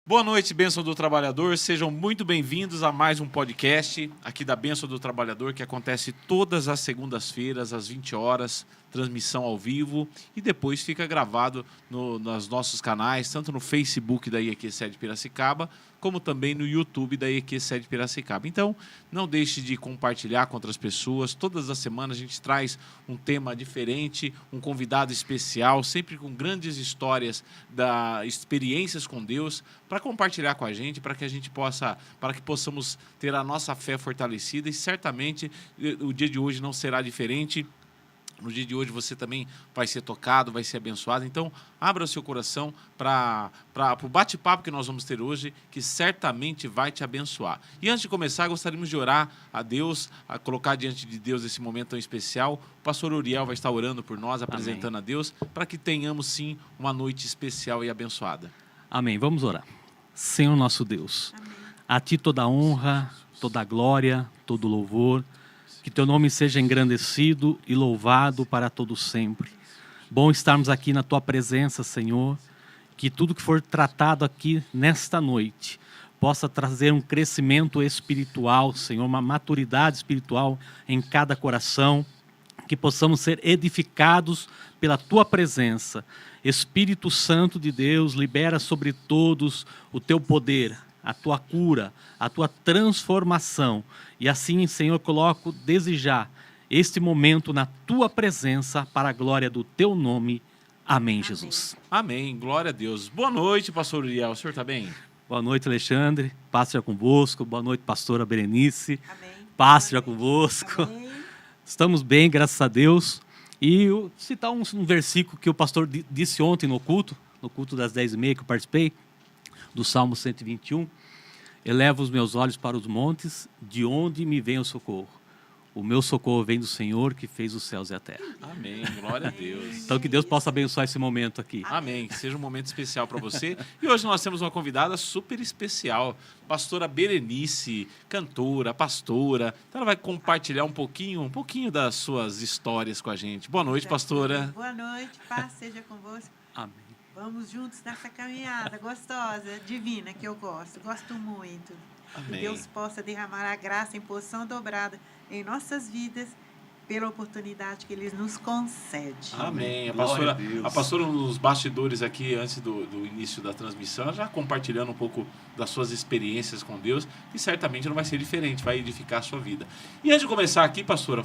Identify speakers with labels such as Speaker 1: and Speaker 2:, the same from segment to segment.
Speaker 1: Boa noite, Bênção do Trabalhador. Sejam muito bem-vindos a mais um podcast aqui da Bênção do Trabalhador, que acontece todas as segundas-feiras, às 20 horas, transmissão ao vivo, e depois fica gravado nos nossos canais, tanto no Facebook da IEQ-Sede Piracicaba, como também no YouTube da IEQ-Sede Piracicaba. Então, não deixe de compartilhar com outras pessoas. Todas as semanas a gente traz um tema diferente, um convidado especial, sempre com grandes histórias, experiências com Deus, para compartilhar com a gente, para que possamos ter a nossa fé fortalecida, e certamente o dia de hoje não será diferente. No dia de hoje você também vai ser tocado, vai ser abençoado. Então, abra o seu coração para o bate-papo que nós vamos ter hoje, que certamente vai te abençoar. E antes de começar, gostaríamos de orar a Deus, a colocar diante de Deus esse momento tão especial. O pastor Uriel vai estar orando por nós, apresentando a Deus, para que tenhamos, sim, uma noite especial e abençoada.
Speaker 2: Amém. Vamos orar. Senhor nosso Deus,
Speaker 3: Amém.
Speaker 2: A Ti toda a honra, toda a glória, todo o louvor. Que Teu nome seja engrandecido e louvado para todo sempre. Bom estarmos aqui na Tua presença, Senhor. Que tudo que for tratado aqui nesta noite possa trazer um crescimento espiritual, Senhor, uma maturidade espiritual em cada coração. Que possamos ser edificados pela Tua presença. Espírito Santo de Deus, libera sobre todos o Teu poder, a Tua cura, a Tua transformação. E assim, Senhor, coloco desejar este momento na Tua presença para a glória do Teu nome. Amém, Jesus.
Speaker 1: Amém. Glória a Deus. Boa noite, pastor Uriel. O senhor está bem?
Speaker 2: Boa noite, Alexandre. Paz seja convosco. Boa noite, pastora Berenice.
Speaker 3: Amém.
Speaker 2: Paz seja convosco.
Speaker 3: Amém.
Speaker 2: Estamos bem, graças a Deus. E eu citar um versículo que o pastor disse ontem no culto das 10h30 que eu participei, do Salmo 121. Eleva os meus olhos para os montes, de onde me vem o socorro. O meu socorro vem do Senhor, que fez os céus e a terra.
Speaker 1: Amém. Glória a Deus.
Speaker 2: Então, que Deus possa abençoar esse momento aqui.
Speaker 1: Amém. Que seja um momento especial para você. E hoje nós temos uma convidada super especial, pastora Berenice, cantora, pastora. Então ela vai compartilhar um pouquinho das suas histórias com a gente. Boa noite, pastora.
Speaker 3: Boa noite, paz seja convosco.
Speaker 2: Amém.
Speaker 3: Vamos juntos nessa caminhada gostosa, divina, que eu gosto muito.
Speaker 1: Amém.
Speaker 3: Que Deus possa derramar a graça em porção dobrada em nossas vidas, pela oportunidade que Ele nos concede.
Speaker 1: Amém.
Speaker 2: Glória a Deus.
Speaker 1: A pastora nos bastidores aqui, antes do início da transmissão, já compartilhando um pouco das suas experiências com Deus, e certamente não vai ser diferente, vai edificar a sua vida. E antes de começar aqui, pastora,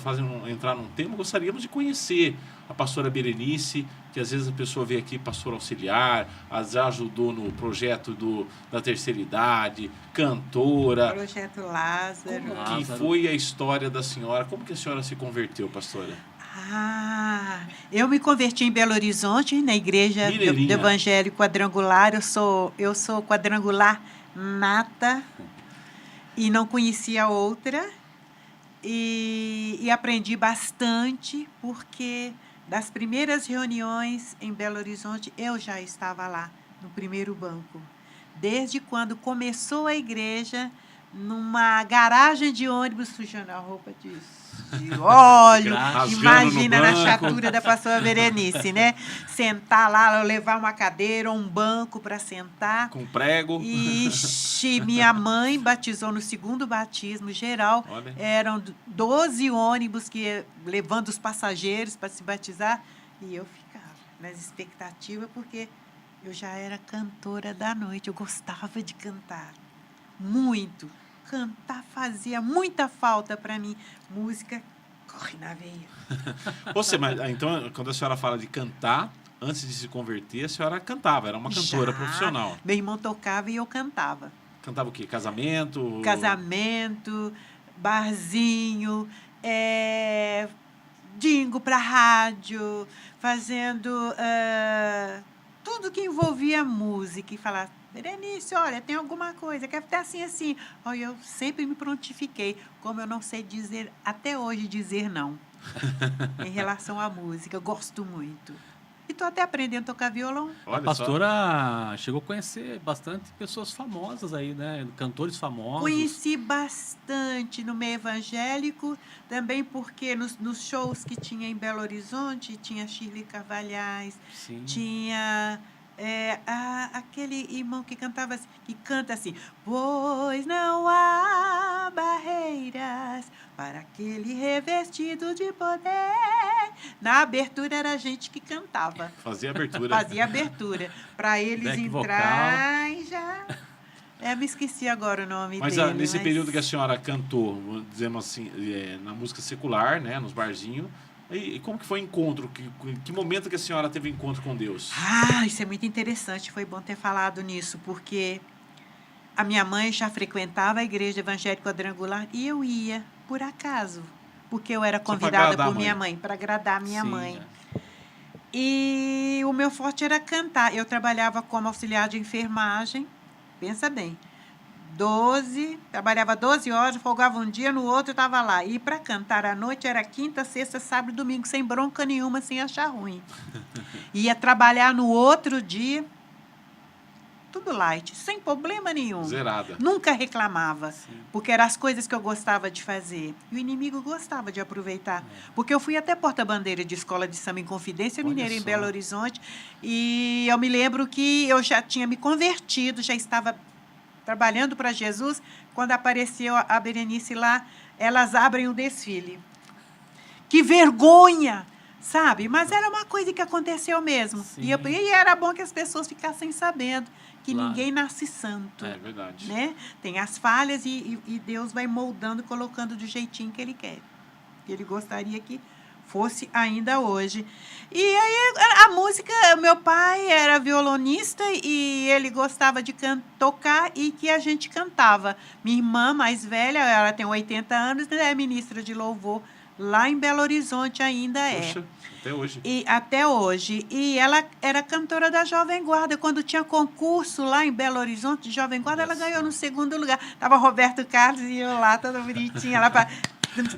Speaker 1: entrar num tema, gostaríamos de conhecer a pastora Berenice, que às vezes a pessoa vê aqui pastor auxiliar, já ajudou no projeto da terceira idade, cantora.
Speaker 3: Projeto Lázaro.
Speaker 1: Como que foi a história da senhora? Como que a senhora se converteu, pastora?
Speaker 3: Eu me converti em Belo Horizonte, na igreja do Evangelho Quadrangular. Eu sou quadrangular nata e não conhecia outra. E aprendi bastante, porque das primeiras reuniões em Belo Horizonte, eu já estava lá, no primeiro banco. Desde quando começou a igreja, numa garagem de ônibus, sujando a roupa de óleo. Imagina na chatura da pastora Berenice, né? Sentar lá, levar uma cadeira ou um banco para sentar.
Speaker 1: Com prego.
Speaker 3: Ixi, minha mãe batizou no segundo batismo geral.
Speaker 1: Olha.
Speaker 3: Eram 12 ônibus levando os passageiros para se batizar. E eu ficava nas expectativas, porque eu já era cantora da noite. Eu gostava de cantar. Muito. Cantar fazia muita falta para mim. Música corre na veia.
Speaker 1: Então, quando a senhora fala de cantar, antes de se converter, a senhora cantava, era uma cantora profissional.
Speaker 3: Meu irmão tocava e eu cantava.
Speaker 1: Cantava o quê? Casamento?
Speaker 3: Casamento, barzinho, dingo para rádio, fazendo tudo que envolvia música. E falar: Berenice, olha, tem alguma coisa, quer estar assim, assim. Olha, eu sempre me prontifiquei, como eu não sei dizer, até hoje, dizer não. Em relação à música, eu gosto muito. E estou até aprendendo a tocar violão.
Speaker 1: Olha
Speaker 2: A pastora chegou a conhecer bastante pessoas famosas aí, né? Cantores famosos.
Speaker 3: Conheci bastante no meio evangélico, também porque nos shows que tinha em Belo Horizonte, tinha Shirley Carvalhais,
Speaker 2: Sim.
Speaker 3: tinha Aquele irmão que cantava assim, que canta assim, pois não há barreiras para aquele revestido de poder. Na abertura era a gente que cantava.
Speaker 1: Fazia abertura.
Speaker 3: Fazia abertura. Para eles
Speaker 2: Back
Speaker 3: entrarem já. Me esqueci agora o nome
Speaker 1: Mas
Speaker 3: dele.
Speaker 1: nesse período que a senhora cantou, dizendo assim, na música secular, né, nos barzinhos, e como que foi o encontro? Que momento que a senhora teve encontro com Deus?
Speaker 3: Isso é muito interessante. Foi bom ter falado nisso, porque a minha mãe já frequentava a igreja evangélica quadrangular e eu ia, por acaso, porque eu era convidada por minha mãe, para agradar minha mãe. E o meu forte era cantar. Eu trabalhava como auxiliar de enfermagem, pensa bem, trabalhava 12 horas, folgava um dia, no outro eu estava lá. E para cantar à noite era quinta, sexta, sábado e domingo, sem bronca nenhuma, sem achar ruim. Ia trabalhar no outro dia, tudo light, sem problema nenhum.
Speaker 1: Zerada.
Speaker 3: Nunca reclamava, porque eram as coisas que eu gostava de fazer. E o inimigo gostava de aproveitar. Porque eu fui até porta-bandeira de escola de samba em Confidência Mineira, em Belo Horizonte, e eu me lembro que eu já tinha me convertido, já estava trabalhando para Jesus, quando apareceu a Berenice lá, elas abrem o desfile. Que vergonha! Sabe? Mas era uma coisa que aconteceu mesmo. E era bom que as pessoas ficassem sabendo que ninguém nasce santo.
Speaker 1: É verdade.
Speaker 3: Né? Tem as falhas e Deus vai moldando, colocando do jeitinho que Ele quer. Que Ele gostaria que fosse ainda hoje. E aí a música, meu pai era violonista e ele gostava de tocar e que a gente cantava. Minha irmã mais velha, ela tem 80 anos, é ministra de louvor lá em Belo Horizonte ainda é.
Speaker 1: Poxa, até hoje.
Speaker 3: Até hoje. E ela era cantora da Jovem Guarda. Quando tinha concurso lá em Belo Horizonte de Jovem Guarda, ela ganhou no segundo lugar. Tava Roberto Carlos e eu lá, toda bonitinha, lá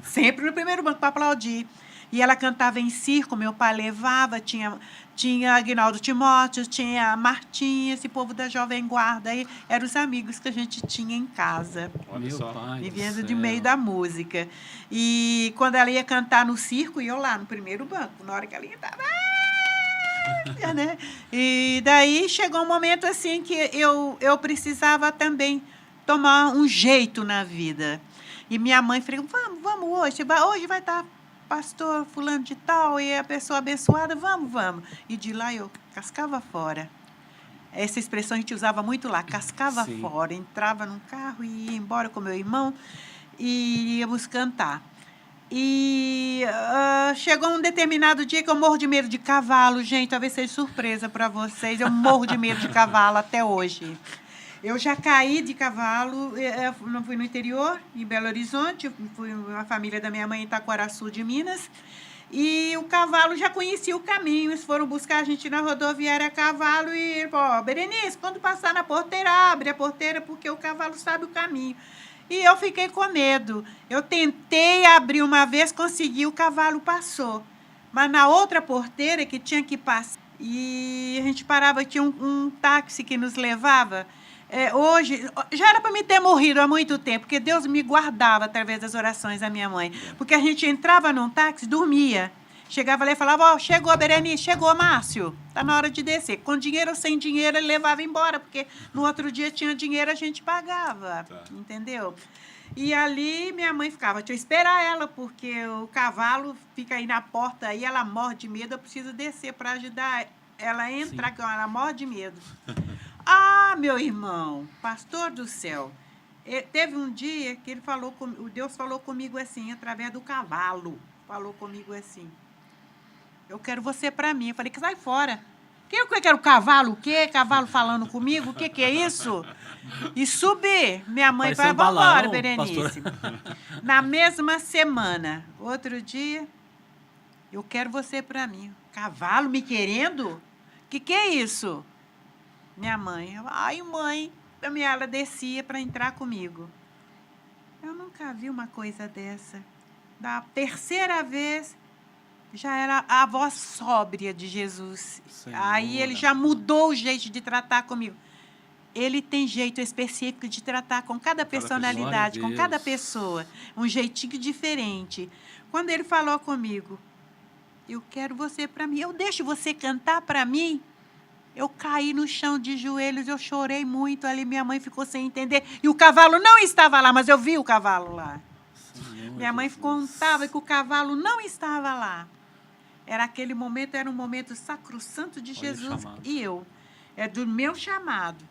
Speaker 3: sempre no primeiro banco para aplaudir. E ela cantava em circo, meu pai levava, tinha Aguinaldo Timóteo, tinha Martinha, esse povo da Jovem Guarda, aí eram os amigos que a gente tinha em casa.
Speaker 1: Olha só.
Speaker 3: Vivendo de meio da música. E quando ela ia cantar no circo, eu lá no primeiro banco, na hora que ela ia estar... né? E daí chegou um momento assim que eu precisava também tomar um jeito na vida. E minha mãe falou, vamos hoje vai estar pastor fulano de tal, e a pessoa abençoada, vamos. E de lá eu cascava fora. Essa expressão a gente usava muito lá, cascava fora. Entrava num carro e ia embora com meu irmão e íamos cantar. E chegou um determinado dia que eu morro de medo de cavalo, gente, talvez seja surpresa para vocês, eu morro de medo de cavalo até hoje. Eu já caí de cavalo, não fui no interior, em Belo Horizonte, fui a família da minha mãe em Itaquaraçu de Minas, e o cavalo já conhecia o caminho, eles foram buscar a gente na rodoviária a cavalo e falou, Berenice, quando passar na porteira, abre a porteira porque o cavalo sabe o caminho. E eu fiquei com medo. Eu tentei abrir uma vez, consegui, o cavalo passou. Mas na outra porteira que tinha que passar, e a gente parava, tinha um táxi que nos levava. Hoje, já era para me ter morrido há muito tempo, porque Deus me guardava através das orações da minha mãe. Porque a gente entrava num táxi, dormia. Chegava lá e falava, chegou a Berenice, chegou Márcio, está na hora de descer. Com dinheiro ou sem dinheiro, ele levava embora, porque no outro dia tinha dinheiro, a gente pagava, entendeu? E ali minha mãe ficava, deixa eu esperar ela, porque o cavalo fica aí na porta, aí ela morre de medo, eu preciso descer para ajudar ela a entrar, que ela morre de medo. Meu irmão, pastor do céu, teve um dia que Deus falou comigo assim, através do cavalo, falou comigo assim, eu quero você para mim. Eu falei, que sai fora. Eu quero cavalo, o quê? Cavalo falando comigo? O que é isso? E subi. Minha mãe falou, vamos embora, Berenice. Na mesma semana, outro dia, eu quero você para mim. Cavalo me querendo? Que é isso? Minha mãe, mãe, ela descia para entrar comigo. Eu nunca vi uma coisa dessa. Da terceira vez, já era a voz sóbria de Jesus. Senhor. Aí ele já mudou o jeito de tratar comigo. Ele tem jeito específico de tratar com cada personalidade, com cada pessoa. Um jeitinho diferente. Quando ele falou comigo, eu quero você para mim, eu deixo você cantar para mim. Eu caí no chão de joelhos, eu chorei muito ali, minha mãe ficou sem entender. E o cavalo não estava lá, mas eu vi o cavalo lá.
Speaker 2: Senhor
Speaker 3: Minha mãe
Speaker 2: Jesus.
Speaker 3: contava que o cavalo não estava lá. Aquele momento era um momento sacrossanto de
Speaker 2: Olha o
Speaker 3: Jesus
Speaker 2: chamado.
Speaker 3: e eu. É do meu chamado.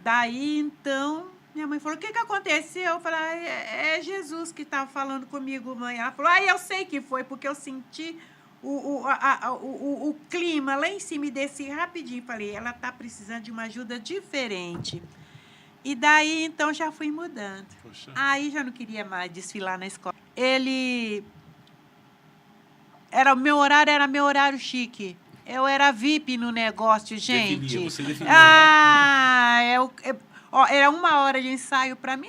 Speaker 3: Daí, então, minha mãe falou, o que aconteceu? Eu falei, é Jesus que estava falando comigo, mãe. Ela falou, eu sei que foi, porque eu senti o clima lá em cima e desci rapidinho. Falei, ela está precisando de uma ajuda diferente. E daí, então, já fui mudando.
Speaker 1: Poxa.
Speaker 3: Aí já não queria mais desfilar na escola. Meu horário era meu horário chique. Eu era VIP no negócio, gente.
Speaker 1: Você definiu.
Speaker 3: Era 1 hora de ensaio para mim.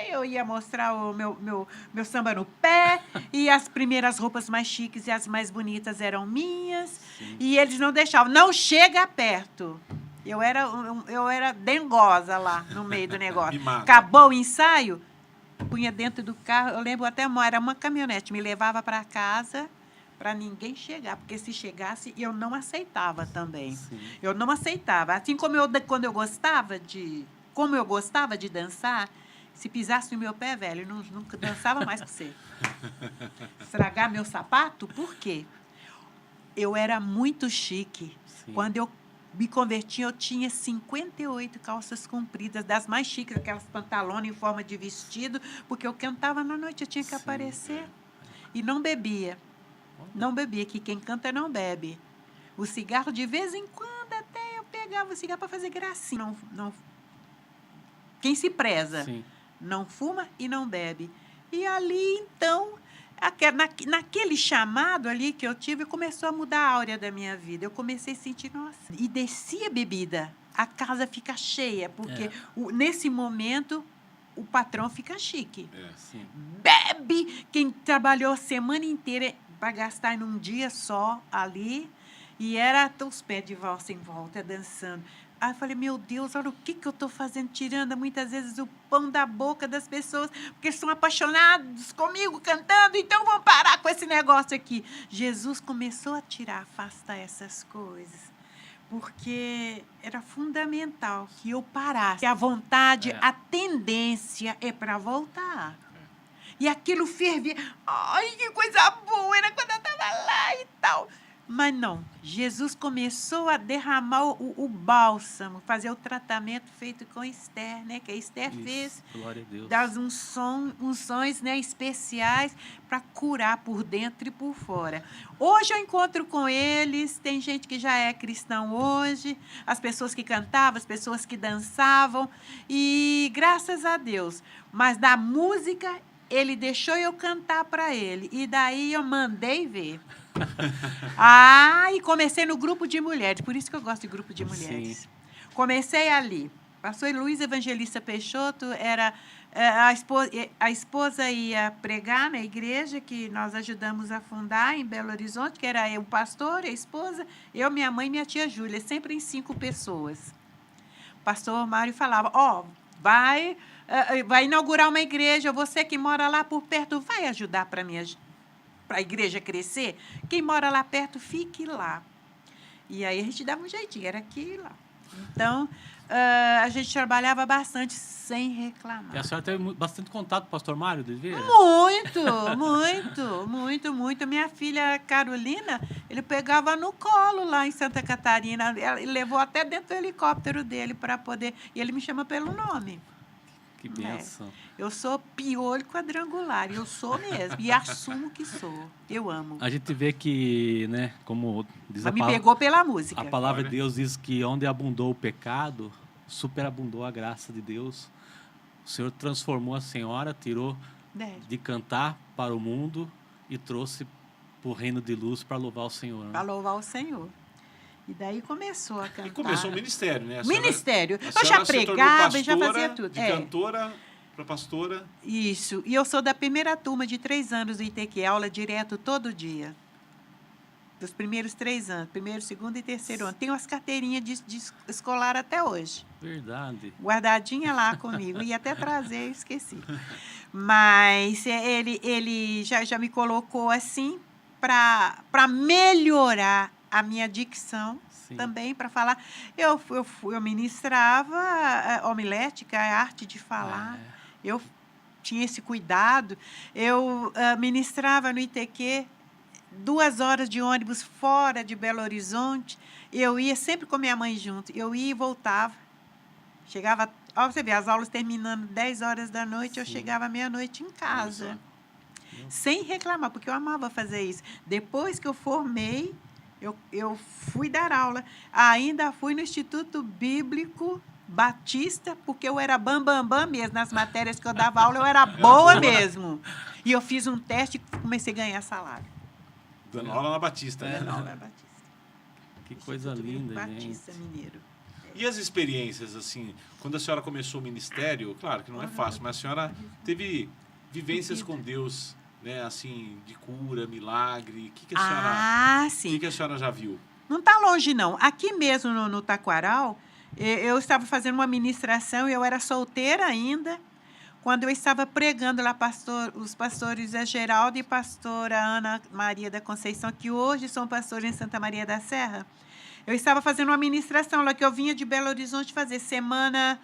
Speaker 3: Eu ia mostrar o meu samba no pé. E as primeiras roupas mais chiques e as mais bonitas eram minhas.
Speaker 2: Sim.
Speaker 3: E eles não deixavam. Não chega perto. Eu era dengosa lá no meio do negócio.
Speaker 1: Mimada.
Speaker 3: Acabou o ensaio, punha dentro do carro. Eu lembro até, era uma caminhonete. Me levava para casa para ninguém chegar, porque se chegasse, eu não aceitava também.
Speaker 2: Sim.
Speaker 3: Eu não aceitava. Assim como quando eu gostava de dançar, se pisasse no meu pé, velho, eu nunca dançava mais com você. Estragar meu sapato? Por quê? Eu era muito chique.
Speaker 2: Sim.
Speaker 3: Quando eu me converti, eu tinha 58 calças compridas, das mais chiques, aquelas pantalones em forma de vestido, porque eu cantava na noite, eu tinha que aparecer. E não bebia. Não bebia, que quem canta não bebe. O cigarro, de vez em quando, até eu pegava o cigarro para fazer gracinha. Quem se preza,
Speaker 2: Sim.
Speaker 3: não fuma e não bebe. E ali, então, naquele chamado ali que eu tive, começou a mudar a áurea da minha vida. Eu comecei a sentir, nossa, e descia a bebida. A casa fica cheia, porque nesse momento o patrão fica chique.
Speaker 2: Sim.
Speaker 3: Bebe! Quem trabalhou a semana inteira para gastar num dia só ali, e era os pés de valsa em volta, dançando. Aí eu falei, meu Deus, olha o que eu estou fazendo, tirando muitas vezes o pão da boca das pessoas, porque eles são apaixonados comigo, cantando, então vão parar com esse negócio aqui. Jesus começou a afastar essas coisas, porque era fundamental que eu parasse. A vontade, a tendência é para voltar. E aquilo fervia. Ai, que coisa boa, era quando eu estava lá e tal. Mas não, Jesus começou a derramar o bálsamo, fazer o tratamento feito com Esther, né? Que a Esther fez.
Speaker 2: Glória a Deus.
Speaker 3: Das unções, né, especiais para curar por dentro e por fora. Hoje eu encontro com eles, tem gente que já é cristão hoje, as pessoas que cantavam, as pessoas que dançavam, e graças a Deus. Mas da música, ele deixou eu cantar para ele, e daí eu mandei ver. E comecei no grupo de mulheres, por isso que eu gosto de grupo de mulheres.
Speaker 2: Sim.
Speaker 3: Comecei ali. Pastor Luiz Evangelista Peixoto era a esposa ia pregar na igreja que nós ajudamos a fundar em Belo Horizonte, que era o pastor, a esposa, eu, minha mãe e minha tia Júlia, sempre em 5 pessoas. O pastor Mário falava, vai inaugurar uma igreja, você que mora lá por perto, vai ajudar para a igreja crescer? Quem mora lá perto, fique lá. E aí a gente dava um jeitinho, era aqui e lá. Então, a gente trabalhava bastante sem reclamar.
Speaker 2: E a senhora teve bastante contato com o pastor Mário de Oliveira?
Speaker 3: Muito. Minha filha Carolina, ele pegava no colo lá em Santa Catarina. Ele levou até dentro do helicóptero dele para poder... E ele me chama pelo nome.
Speaker 2: Que bênção.
Speaker 3: Eu sou piolho quadrangular, eu sou mesmo, e assumo que sou. Eu amo.
Speaker 2: A gente vê que, né, como diz
Speaker 3: Mas me pegou pela música.
Speaker 2: A palavra de Deus diz que onde abundou o pecado, superabundou a graça de Deus. O Senhor transformou a senhora, tirou de cantar para o mundo e trouxe para o reino de luz para louvar o Senhor. Né?
Speaker 3: Para louvar o Senhor. E daí começou a cantar.
Speaker 1: E começou o ministério, né?
Speaker 3: Ministério. Eu já pregava e já fazia tudo.
Speaker 1: De cantora para pastora.
Speaker 3: Isso. E eu sou da primeira turma de 3 anos do ITQ, aula direto todo dia. Dos primeiros 3 anos. Primeiro, segundo e terceiro ano. Tenho as carteirinhas de escolar até hoje.
Speaker 2: Verdade.
Speaker 3: Guardadinha lá comigo. Ia até trazer, esqueci. Mas ele já me colocou assim para melhorar a minha dicção. também para falar. Eu ministrava homilética, a arte de falar. Eu tinha esse cuidado. Eu ministrava no ITQ 2 horas de ônibus fora de Belo Horizonte. Eu ia sempre com minha mãe junto. Eu ia e voltava. Chegava, ó, você vê, as aulas terminando 10 horas da noite, eu chegava meia-noite em casa. Sem reclamar, porque eu amava fazer isso. Depois que eu formei, eu fui dar aula. Ainda fui no Instituto Bíblico Batista, porque eu era bam mesmo. Nas matérias que eu dava aula, eu era boa mesmo. E eu fiz um teste e comecei a ganhar salário.
Speaker 1: Dando aula na Batista, né?
Speaker 3: Dando aula na Batista.
Speaker 2: Que coisa linda,
Speaker 3: Batista,
Speaker 2: gente.
Speaker 3: Mineiro.
Speaker 1: E as experiências, assim, quando a senhora começou o ministério, claro que não é fácil, mas a senhora teve vivências com Deus, né, assim, de cura, milagre. O que a senhora,
Speaker 3: sim.
Speaker 1: que a senhora já viu?
Speaker 3: Não está longe, não. Aqui mesmo no Taquaral, eu estava fazendo uma ministração e eu era solteira ainda, quando eu estava pregando lá os pastores Zé Geraldo e pastora Ana Maria da Conceição, que hoje são pastores em Santa Maria da Serra. Eu estava fazendo uma ministração lá, que eu vinha de Belo Horizonte fazer Semana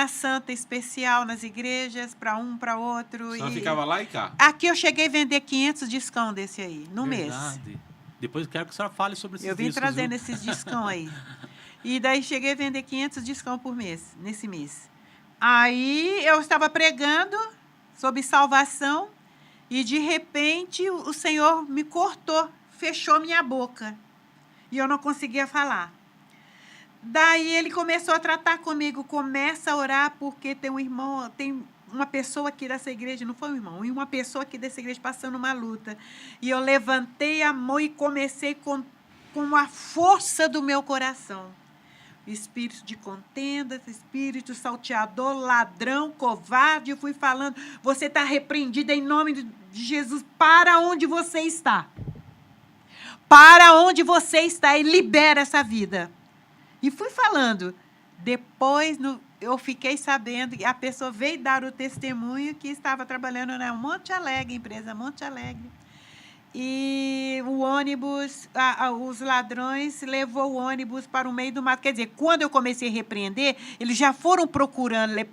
Speaker 3: Santa especial nas igrejas, para um, para outro.
Speaker 1: A senhora ficava lá e cá?
Speaker 3: Aqui eu cheguei a vender 500 discão desse aí, no mês.
Speaker 2: Depois eu quero que a senhora fale sobre esses discos.
Speaker 3: Eu vim trazendo esses discão aí. E daí cheguei a vender 500 discão por mês, nesse mês. Aí eu estava pregando sobre salvação e, de repente, o Senhor me cortou, fechou minha boca. E eu não conseguia falar. Daí ele começou a tratar comigo, começa a orar, porque tem um irmão, tem uma pessoa aqui dessa igreja, não foi um irmão, uma pessoa aqui dessa igreja passando uma luta. E eu levantei a mão e comecei com a força do meu coração. Espírito de contenda, espírito salteador, ladrão, covarde, eu fui falando, você está repreendida em nome de Jesus, para onde você está. Para onde você está e libera essa vida. E fui falando. Depois, eu fiquei sabendo, a pessoa veio dar o testemunho que estava trabalhando na Monte Alegre, empresa Monte Alegre. E o ônibus, os ladrões levou o ônibus para o meio do mato. Quer dizer, quando eu comecei a repreender, eles já foram procurando,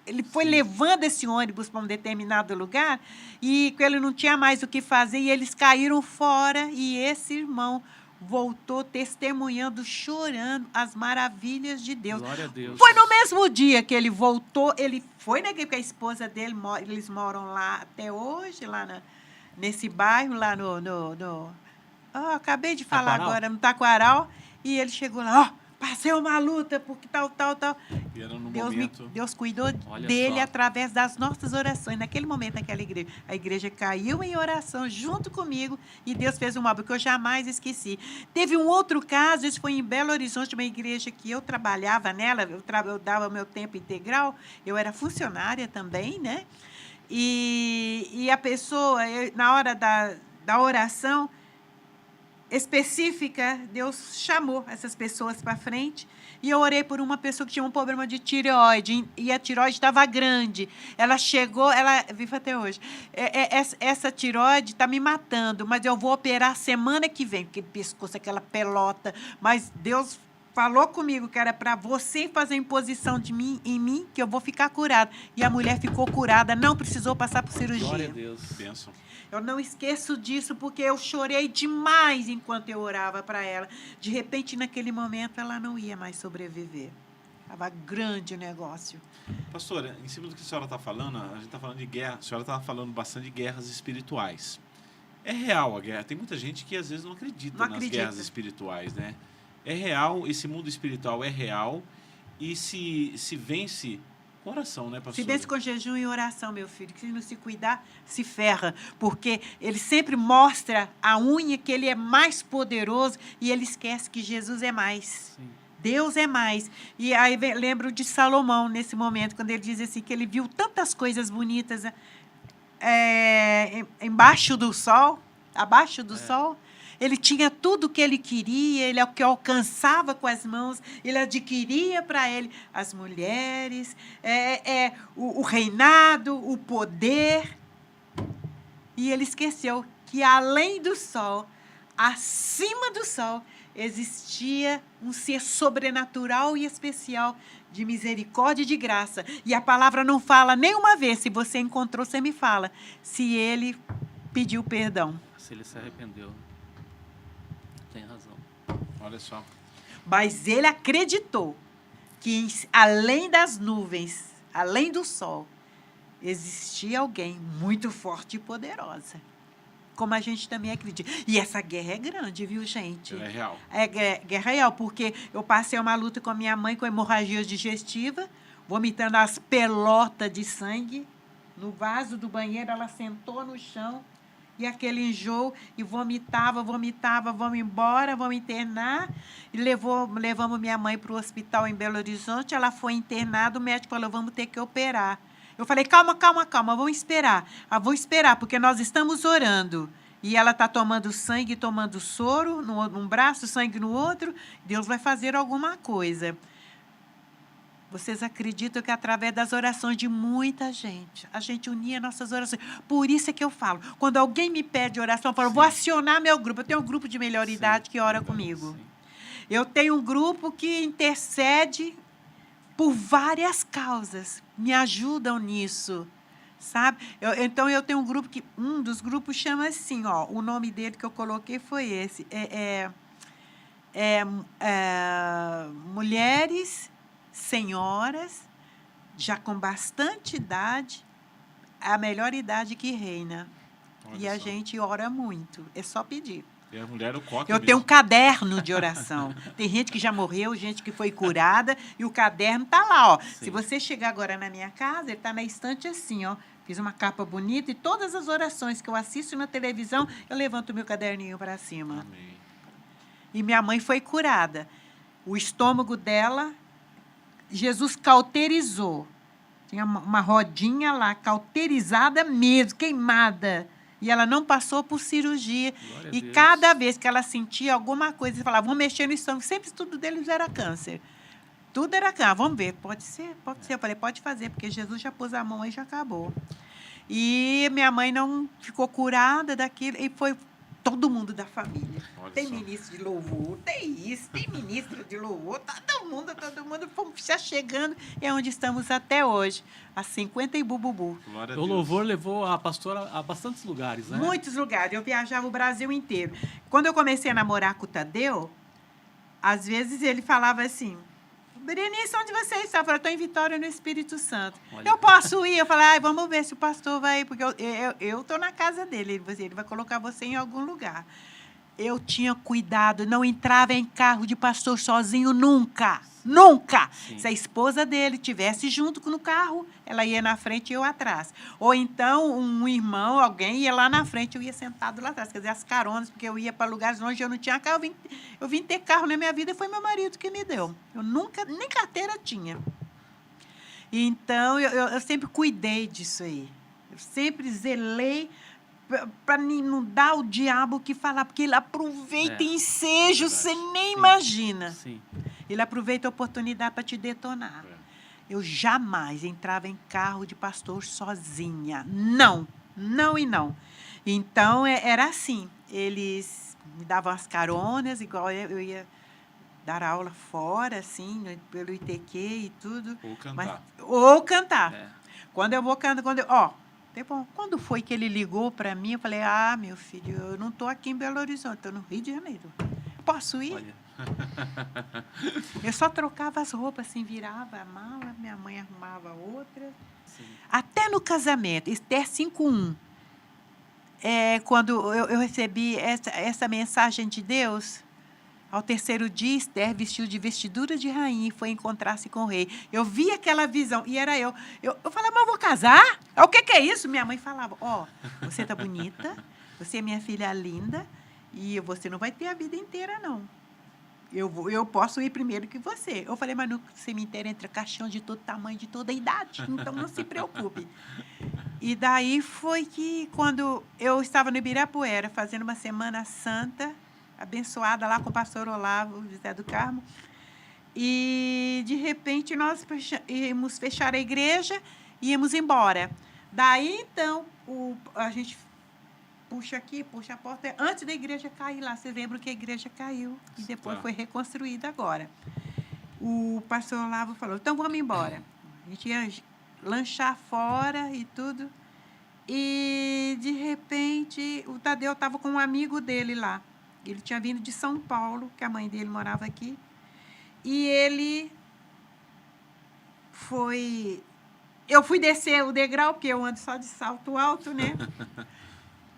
Speaker 3: ele foi levando esse ônibus para um determinado lugar e ele não tinha mais o que fazer e eles caíram fora e esse irmão voltou testemunhando, chorando as maravilhas de Deus.
Speaker 2: Glória a Deus.
Speaker 3: Foi no mesmo dia que ele voltou, ele foi, né, porque a esposa dele, eles moram lá até hoje, lá nesse bairro, lá acabei de falar
Speaker 2: Taquaral?
Speaker 3: agora, no Taquaral, e ele chegou lá, passei uma luta, porque tal.
Speaker 1: E era no momento...
Speaker 3: Deus cuidou dele através das nossas orações. Naquele momento, naquela igreja, a igreja caiu em oração junto comigo e Deus fez uma obra que eu jamais esqueci. Teve um outro caso, isso foi em Belo Horizonte, uma igreja que eu trabalhava nela, eu dava meu tempo integral, eu era funcionária também, né? E a pessoa, na hora da oração específica, Deus chamou essas pessoas para frente e eu orei por uma pessoa que tinha um problema de tireoide e a tireoide estava grande. Ela chegou, ela vive até hoje. Essa tireoide está me matando, mas eu vou operar semana que vem, porque pescoço, aquela pelota. Mas Deus falou comigo que era para você fazer imposição em mim, que eu vou ficar curada. E a mulher ficou curada, não precisou passar por cirurgia.
Speaker 2: Glória a Deus.
Speaker 1: Bênção.
Speaker 3: Eu não esqueço disso, porque eu chorei demais enquanto eu orava para ela. De repente, naquele momento, ela não ia mais sobreviver. Estava grande o negócio.
Speaker 1: Pastora, em cima do que a senhora está falando, a gente está falando de guerra, a senhora está falando bastante de guerras espirituais. É real a guerra. Tem muita gente que às vezes não acredita nas guerras espirituais, né? É real, esse mundo espiritual é real e se vence com oração, né, pastora?
Speaker 3: Se vence com jejum e oração, meu filho, que se não se cuidar, se ferra, porque ele sempre mostra a unha que ele é mais poderoso e ele esquece que Jesus é mais. Sim. Deus é mais. E aí lembro de Salomão, nesse momento, quando ele diz assim, que ele viu tantas coisas bonitas embaixo do sol, abaixo do sol. Ele tinha tudo o que ele queria, ele é o que alcançava com as mãos, ele adquiria para ele as mulheres, o reinado, o poder. E ele esqueceu que além do sol, acima do sol, existia um ser sobrenatural e especial de misericórdia e de graça. E a palavra não fala nenhuma vez, se você encontrou, você me fala, se ele pediu perdão.
Speaker 2: Se ele se arrependeu. Tem razão.
Speaker 1: Olha só.
Speaker 3: Mas ele acreditou que além das nuvens, além do sol, existia alguém muito forte e poderosa. Como a gente também acredita. E essa guerra é grande, viu, gente?
Speaker 1: Ela é real.
Speaker 3: É guerra real, porque eu passei uma luta com a minha mãe com hemorragia digestiva, vomitando as pelotas de sangue no vaso do banheiro. Ela sentou no chão e aquele enjoo e vomitava, vamos embora, vamos internar. E levamos minha mãe para o hospital em Belo Horizonte. Ela foi internada, o médico falou, vamos ter que operar. Eu falei, calma, vamos esperar. Vou esperar, porque nós estamos orando. E ela está tomando sangue, tomando soro num braço, sangue no outro. Deus vai fazer alguma coisa. Vocês acreditam que através das orações de muita gente, a gente unia nossas orações. Por isso é que eu falo, quando alguém me pede oração, eu falo, vou acionar meu grupo. Eu tenho um grupo de melhor idade que ora comigo.
Speaker 2: Sim.
Speaker 3: Eu tenho um grupo que intercede por várias causas, me ajudam nisso, sabe? Então, eu tenho um grupo que, um dos grupos chama assim, ó, o nome dele que eu coloquei foi esse, mulheres, senhoras, já com bastante idade, a melhor idade que reina.
Speaker 1: Olha
Speaker 3: e a
Speaker 1: só.
Speaker 3: gente ora muito, é só pedir.
Speaker 1: E a mulher o coque
Speaker 3: Eu
Speaker 1: mesmo.
Speaker 3: tenho um caderno de oração. Tem gente que já morreu, gente que foi curada, e o caderno está lá, ó.
Speaker 2: Sim.
Speaker 3: Se você chegar agora na minha casa, ele está na estante assim, ó. Fiz uma capa bonita e todas as orações que eu assisto na televisão, eu levanto o meu caderninho para cima.
Speaker 1: Amém.
Speaker 3: E minha mãe foi curada. O estômago dela, Jesus cauterizou. Tinha uma rodinha lá, cauterizada mesmo, queimada. E ela não passou por cirurgia.
Speaker 2: Glória a
Speaker 3: E
Speaker 2: Deus.
Speaker 3: cada vez que ela sentia alguma coisa, eles falavam, vamos mexer no estômago. Sempre tudo deles era câncer. Tudo era câncer. Vamos ver, pode ser, pode ser. Eu falei, pode fazer, porque Jesus já pôs a mão e já acabou. E minha mãe não ficou curada daquilo. E foi todo mundo da família.
Speaker 1: Olha
Speaker 3: Tem
Speaker 1: só.
Speaker 3: ministro de louvor, tem isso, tem ministro de louvor. Todo mundo fomos já chegando. E é onde estamos até hoje. Há 50 e bububu.
Speaker 1: Glória a
Speaker 2: O
Speaker 1: Deus.
Speaker 2: louvor levou a pastora a bastantes lugares, né?
Speaker 3: Muitos lugares. Eu viajava o Brasil inteiro. Quando eu comecei a namorar com o Tadeu, às vezes ele falava assim, Berenice, onde você está? Eu falei, estou em Vitória, no Espírito Santo.
Speaker 2: Olha.
Speaker 3: Eu posso ir? Eu falei, vamos ver se o pastor vai, porque eu estou na casa dele. Ele vai colocar você em algum lugar. Eu tinha cuidado, não entrava em carro de pastor sozinho nunca. Nunca!
Speaker 2: Sim.
Speaker 3: Se a esposa dele estivesse junto no carro, ela ia na frente e eu atrás. Ou então, um irmão, alguém ia lá na frente, eu ia sentado lá atrás. Quer dizer, as caronas, porque eu ia para lugares longe, eu não tinha carro. Eu vim ter carro na minha vida e foi meu marido que me deu. Eu nunca, nem carteira tinha. Então, eu sempre cuidei disso aí. Eu sempre zelei para não dar o diabo o que falar, porque ele aproveita ensejo,
Speaker 1: verdade.
Speaker 3: você nem
Speaker 2: Sim.
Speaker 3: imagina.
Speaker 2: Sim.
Speaker 3: Ele aproveita a oportunidade para te detonar.
Speaker 1: É.
Speaker 3: Eu jamais entrava em carro de pastor sozinha. Não, não e não. Então, era assim. Eles me davam as caronas, igual eu ia dar aula fora, assim, pelo ITQ e tudo.
Speaker 1: Ou cantar.
Speaker 3: Ou cantar.
Speaker 2: É.
Speaker 3: Quando eu vou cantar, quando foi que ele ligou para mim, eu falei, meu filho, eu não estou aqui em Belo Horizonte, estou no Rio de Janeiro. Posso ir?
Speaker 2: Olha.
Speaker 3: Eu só trocava as roupas, assim, virava a mala, minha mãe arrumava outra.
Speaker 2: Sim.
Speaker 3: Até no casamento, Esther 5:1, quando eu recebi essa mensagem de Deus, ao terceiro dia, Esther vestiu de vestidura de rainha e foi encontrar-se com o rei. Eu vi aquela visão, e era eu. Eu falava, mas eu vou casar? O que é isso? Minha mãe falava, você tá bonita, você é minha filha linda, e você não vai ter a vida inteira, não. Eu posso ir primeiro que você. Eu falei, mas no cemitério entra caixão de todo tamanho, de toda idade, então não se preocupe. E daí foi que, quando eu estava no Ibirapuera, fazendo uma Semana Santa, abençoada lá com o pastor Olavo José do Carmo, e, de repente, nós íamos fechar a igreja e íamos embora. Daí, então, a gente puxa aqui, puxa a porta. Antes da igreja cair lá, vocês lembram que a igreja caiu e depois foi reconstruída agora. O pastor Olavo falou, então vamos embora. A gente ia lanchar fora e tudo. E, de repente, o Tadeu estava com um amigo dele lá. Ele tinha vindo de São Paulo, que a mãe dele morava aqui. E ele foi... Eu fui descer o degrau, porque eu ando só de salto alto, né?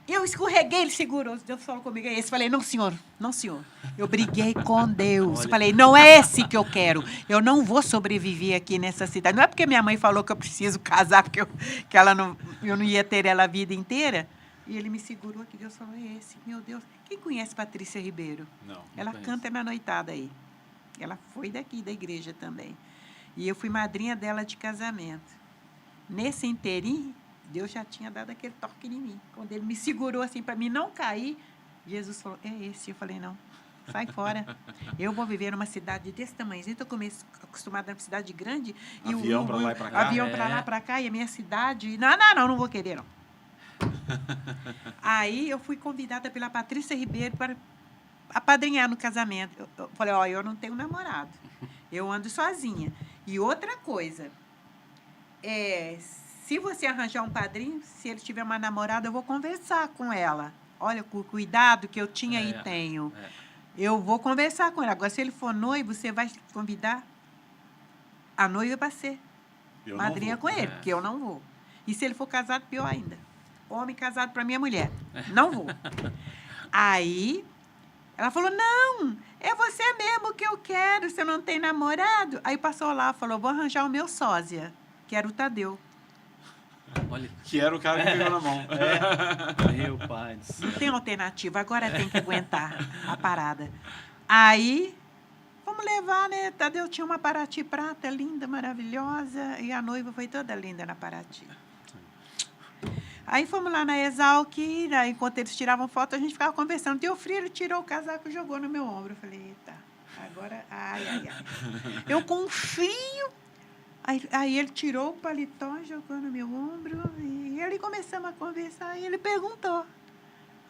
Speaker 3: Eu escorreguei, ele segurou. Deus falou comigo, é esse. Falei, não, senhor, não, senhor. Eu briguei com Deus.
Speaker 2: Olha.
Speaker 3: Falei, não é esse que eu quero. Eu não vou sobreviver aqui nessa cidade. Não é porque minha mãe falou que eu preciso casar, porque eu não ia ter ela a vida inteira. E ele me segurou aqui. Deus falou, é esse. Meu Deus. Quem conhece Patrícia Ribeiro?
Speaker 1: Não
Speaker 3: Ela
Speaker 1: conheço.
Speaker 3: canta na noitada aí. Ela foi daqui, da igreja também. E eu fui madrinha dela de casamento. Nesse inteirinho, Deus já tinha dado aquele toque em mim. Quando ele me segurou assim para mim não cair, Jesus falou, é esse. Eu falei, não, sai fora. Eu vou viver numa cidade desse tamanhozinho. Estou acostumada numa cidade grande.
Speaker 1: Avião para lá e para cá.
Speaker 3: Avião para lá, para cá. E a minha cidade... Não vou querer, não. Aí eu fui convidada pela Patrícia Ribeiro para apadrinhar no casamento. Eu falei, eu não tenho namorado. Eu ando sozinha. E outra coisa... se você arranjar um padrinho, se ele tiver uma namorada, eu vou conversar com ela. Olha, com o cuidado que eu tinha e tenho. Eu vou conversar com ela. Agora, se ele for noivo, você vai convidar a noiva para ser madrinha com ele, porque eu não vou. E se ele for casado, pior ainda. Homem casado para minha mulher. Não vou. Aí, ela falou, não, é você mesmo que eu quero, você não tem namorado? Aí passou lá, falou, vou arranjar o meu sósia, que era o Tadeu.
Speaker 2: Olha.
Speaker 1: Que era o cara que pegou na mão.
Speaker 2: Meu pai do céu.
Speaker 3: Não tem alternativa, agora tem que aguentar a parada. Aí, vamos levar, né? Tadeu tinha uma Paraty prata linda, maravilhosa, e a noiva foi toda linda na Paraty. Aí fomos lá na Exalc, enquanto eles tiravam foto, a gente ficava conversando. Deu frio, ele tirou o casaco e jogou no meu ombro. Eu falei, eita, agora, ai. Eu com frio. Aí ele tirou o paletó, jogou no meu ombro, e ele começamos a conversar, e ele perguntou,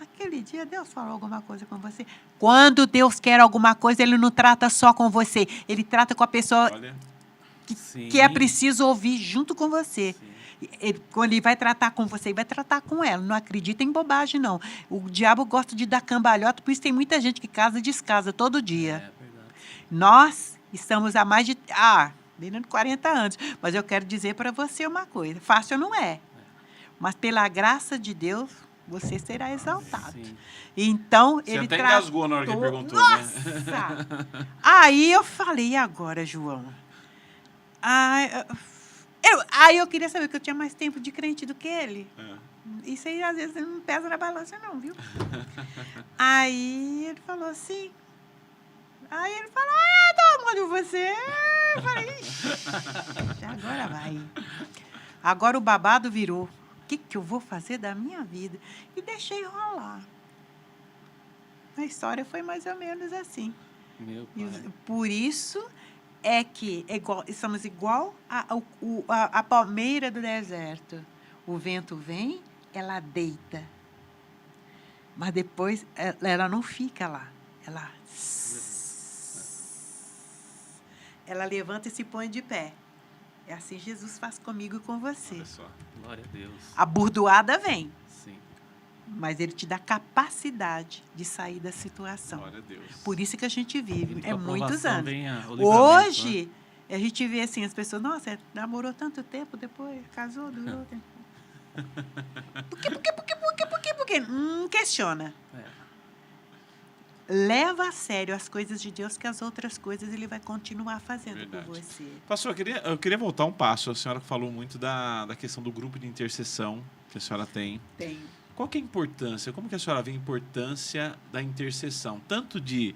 Speaker 3: aquele dia Deus falou alguma coisa com você? Quando Deus quer alguma coisa, ele não trata só com você, ele trata com a pessoa que é preciso ouvir junto com você. Quando ele vai tratar com você, ele vai tratar com ela. Não acredita em bobagem, não. O diabo gosta de dar cambalhota, por isso tem muita gente que casa e descasa todo dia.
Speaker 2: É verdade.
Speaker 3: Nós estamos há mais de... menos de 40 anos. Mas eu quero dizer para você uma coisa. Fácil não é. Mas pela graça de Deus, você será exaltado.
Speaker 2: Sim.
Speaker 3: Então,
Speaker 1: Você
Speaker 3: ele
Speaker 1: até engasgou na hora que ele perguntou, né?
Speaker 3: Nossa! Aí eu falei, e agora, João? Aí eu queria saber que eu tinha mais tempo de crente do que ele. Isso aí, às vezes, não pesa na balança, não, viu? Aí ele falou assim... Aí ele falou, tô amando você. Eu falei, ixi, agora vai. Agora o babado virou. O que eu vou fazer da minha vida? E deixei rolar. A história foi mais ou menos assim.
Speaker 2: Meu pai.
Speaker 3: E por isso é que estamos igual a palmeira do deserto. O vento vem, ela deita. Mas depois ela não fica lá. Ela levanta e se põe de pé. É assim Jesus faz comigo e com você.
Speaker 1: Olha só.
Speaker 2: Glória a Deus.
Speaker 3: A burdoada vem,
Speaker 2: Sim.
Speaker 3: mas ele te dá capacidade de sair da situação.
Speaker 1: Glória a Deus.
Speaker 3: Por isso que a gente vive.
Speaker 2: E com
Speaker 3: É
Speaker 2: a
Speaker 3: muitos
Speaker 2: aprovação
Speaker 3: anos.
Speaker 2: vem o livramento,
Speaker 3: Hoje,
Speaker 2: né?
Speaker 3: a gente vê assim, as pessoas, nossa, namorou tanto tempo, depois casou, durou tempo. Por quê? Questiona. Leva a sério as coisas de Deus, que as outras coisas ele vai continuar fazendo
Speaker 1: Verdade.
Speaker 3: por você.
Speaker 1: Pastor, eu queria voltar um passo. A senhora falou muito da questão do grupo de intercessão que a senhora tem.
Speaker 3: Tenho.
Speaker 1: Qual que é a importância? Como que a senhora vê a importância da intercessão? Tanto de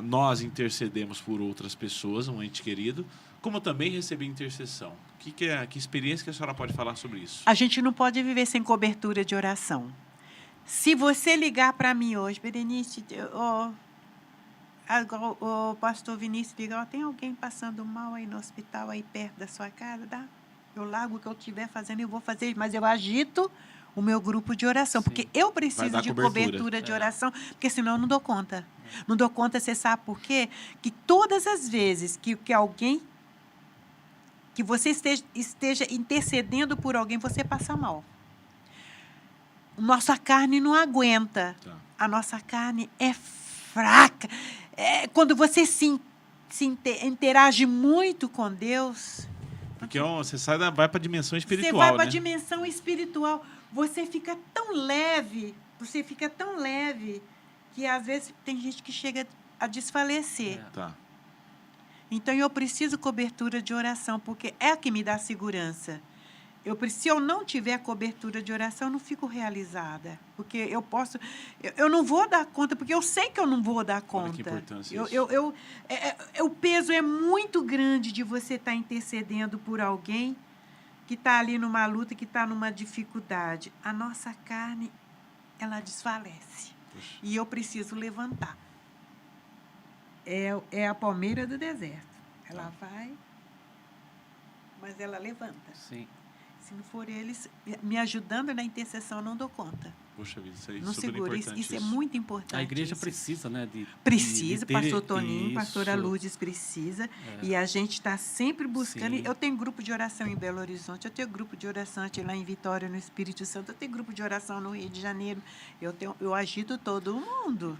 Speaker 1: nós intercedemos por outras pessoas, um ente querido, como também receber intercessão. Que experiência que a senhora pode falar sobre isso?
Speaker 3: A gente não pode viver sem cobertura de oração. Se você ligar para mim hoje, Berenice, o pastor Vinícius liga, tem alguém passando mal aí no hospital, aí perto da sua casa, dá? Eu largo o que eu estiver fazendo e vou fazer, mas eu agito o meu grupo de oração, porque eu preciso de cobertura de oração, porque senão eu não dou conta. Não dou conta, você sabe por quê? Que todas as vezes que alguém, que você esteja intercedendo por alguém, você passa mal. Nossa carne não aguenta. A nossa carne é fraca. Quando você se interage muito com Deus...
Speaker 1: Porque você vai para a dimensão espiritual,
Speaker 3: Você vai para a
Speaker 1: né?
Speaker 3: dimensão espiritual. Você fica tão leve, que às vezes tem gente que chega a desfalecer.
Speaker 1: Tá.
Speaker 3: Então, eu preciso cobertura de oração, porque é a que me dá segurança. Se eu não tiver cobertura de oração, eu não fico realizada. Porque eu não vou dar conta, porque eu sei que eu não vou dar conta.
Speaker 1: Olha que importância isso.
Speaker 3: O peso é muito grande de você estar intercedendo por alguém que está ali numa luta, que está numa dificuldade. A nossa carne, ela desfalece. Puxa. E eu preciso levantar. É a palmeira do deserto. Ela vai, mas ela levanta.
Speaker 2: Sim.
Speaker 3: Se não for eles me ajudando na intercessão, eu não dou conta.
Speaker 1: Poxa vida, isso aí é
Speaker 3: não
Speaker 1: super
Speaker 3: segura.
Speaker 1: importante.
Speaker 3: Isso é muito importante.
Speaker 2: A igreja precisa, né?
Speaker 3: Precisa,
Speaker 2: ter
Speaker 3: pastor Toninho,
Speaker 2: isso.
Speaker 3: pastora Lourdes precisa. E a gente está sempre buscando.
Speaker 2: Sim.
Speaker 3: Eu tenho grupo de oração em Belo Horizonte, eu tenho grupo de oração lá em Vitória, no Espírito Santo, eu tenho grupo de oração no Rio de Janeiro. Eu agito todo mundo.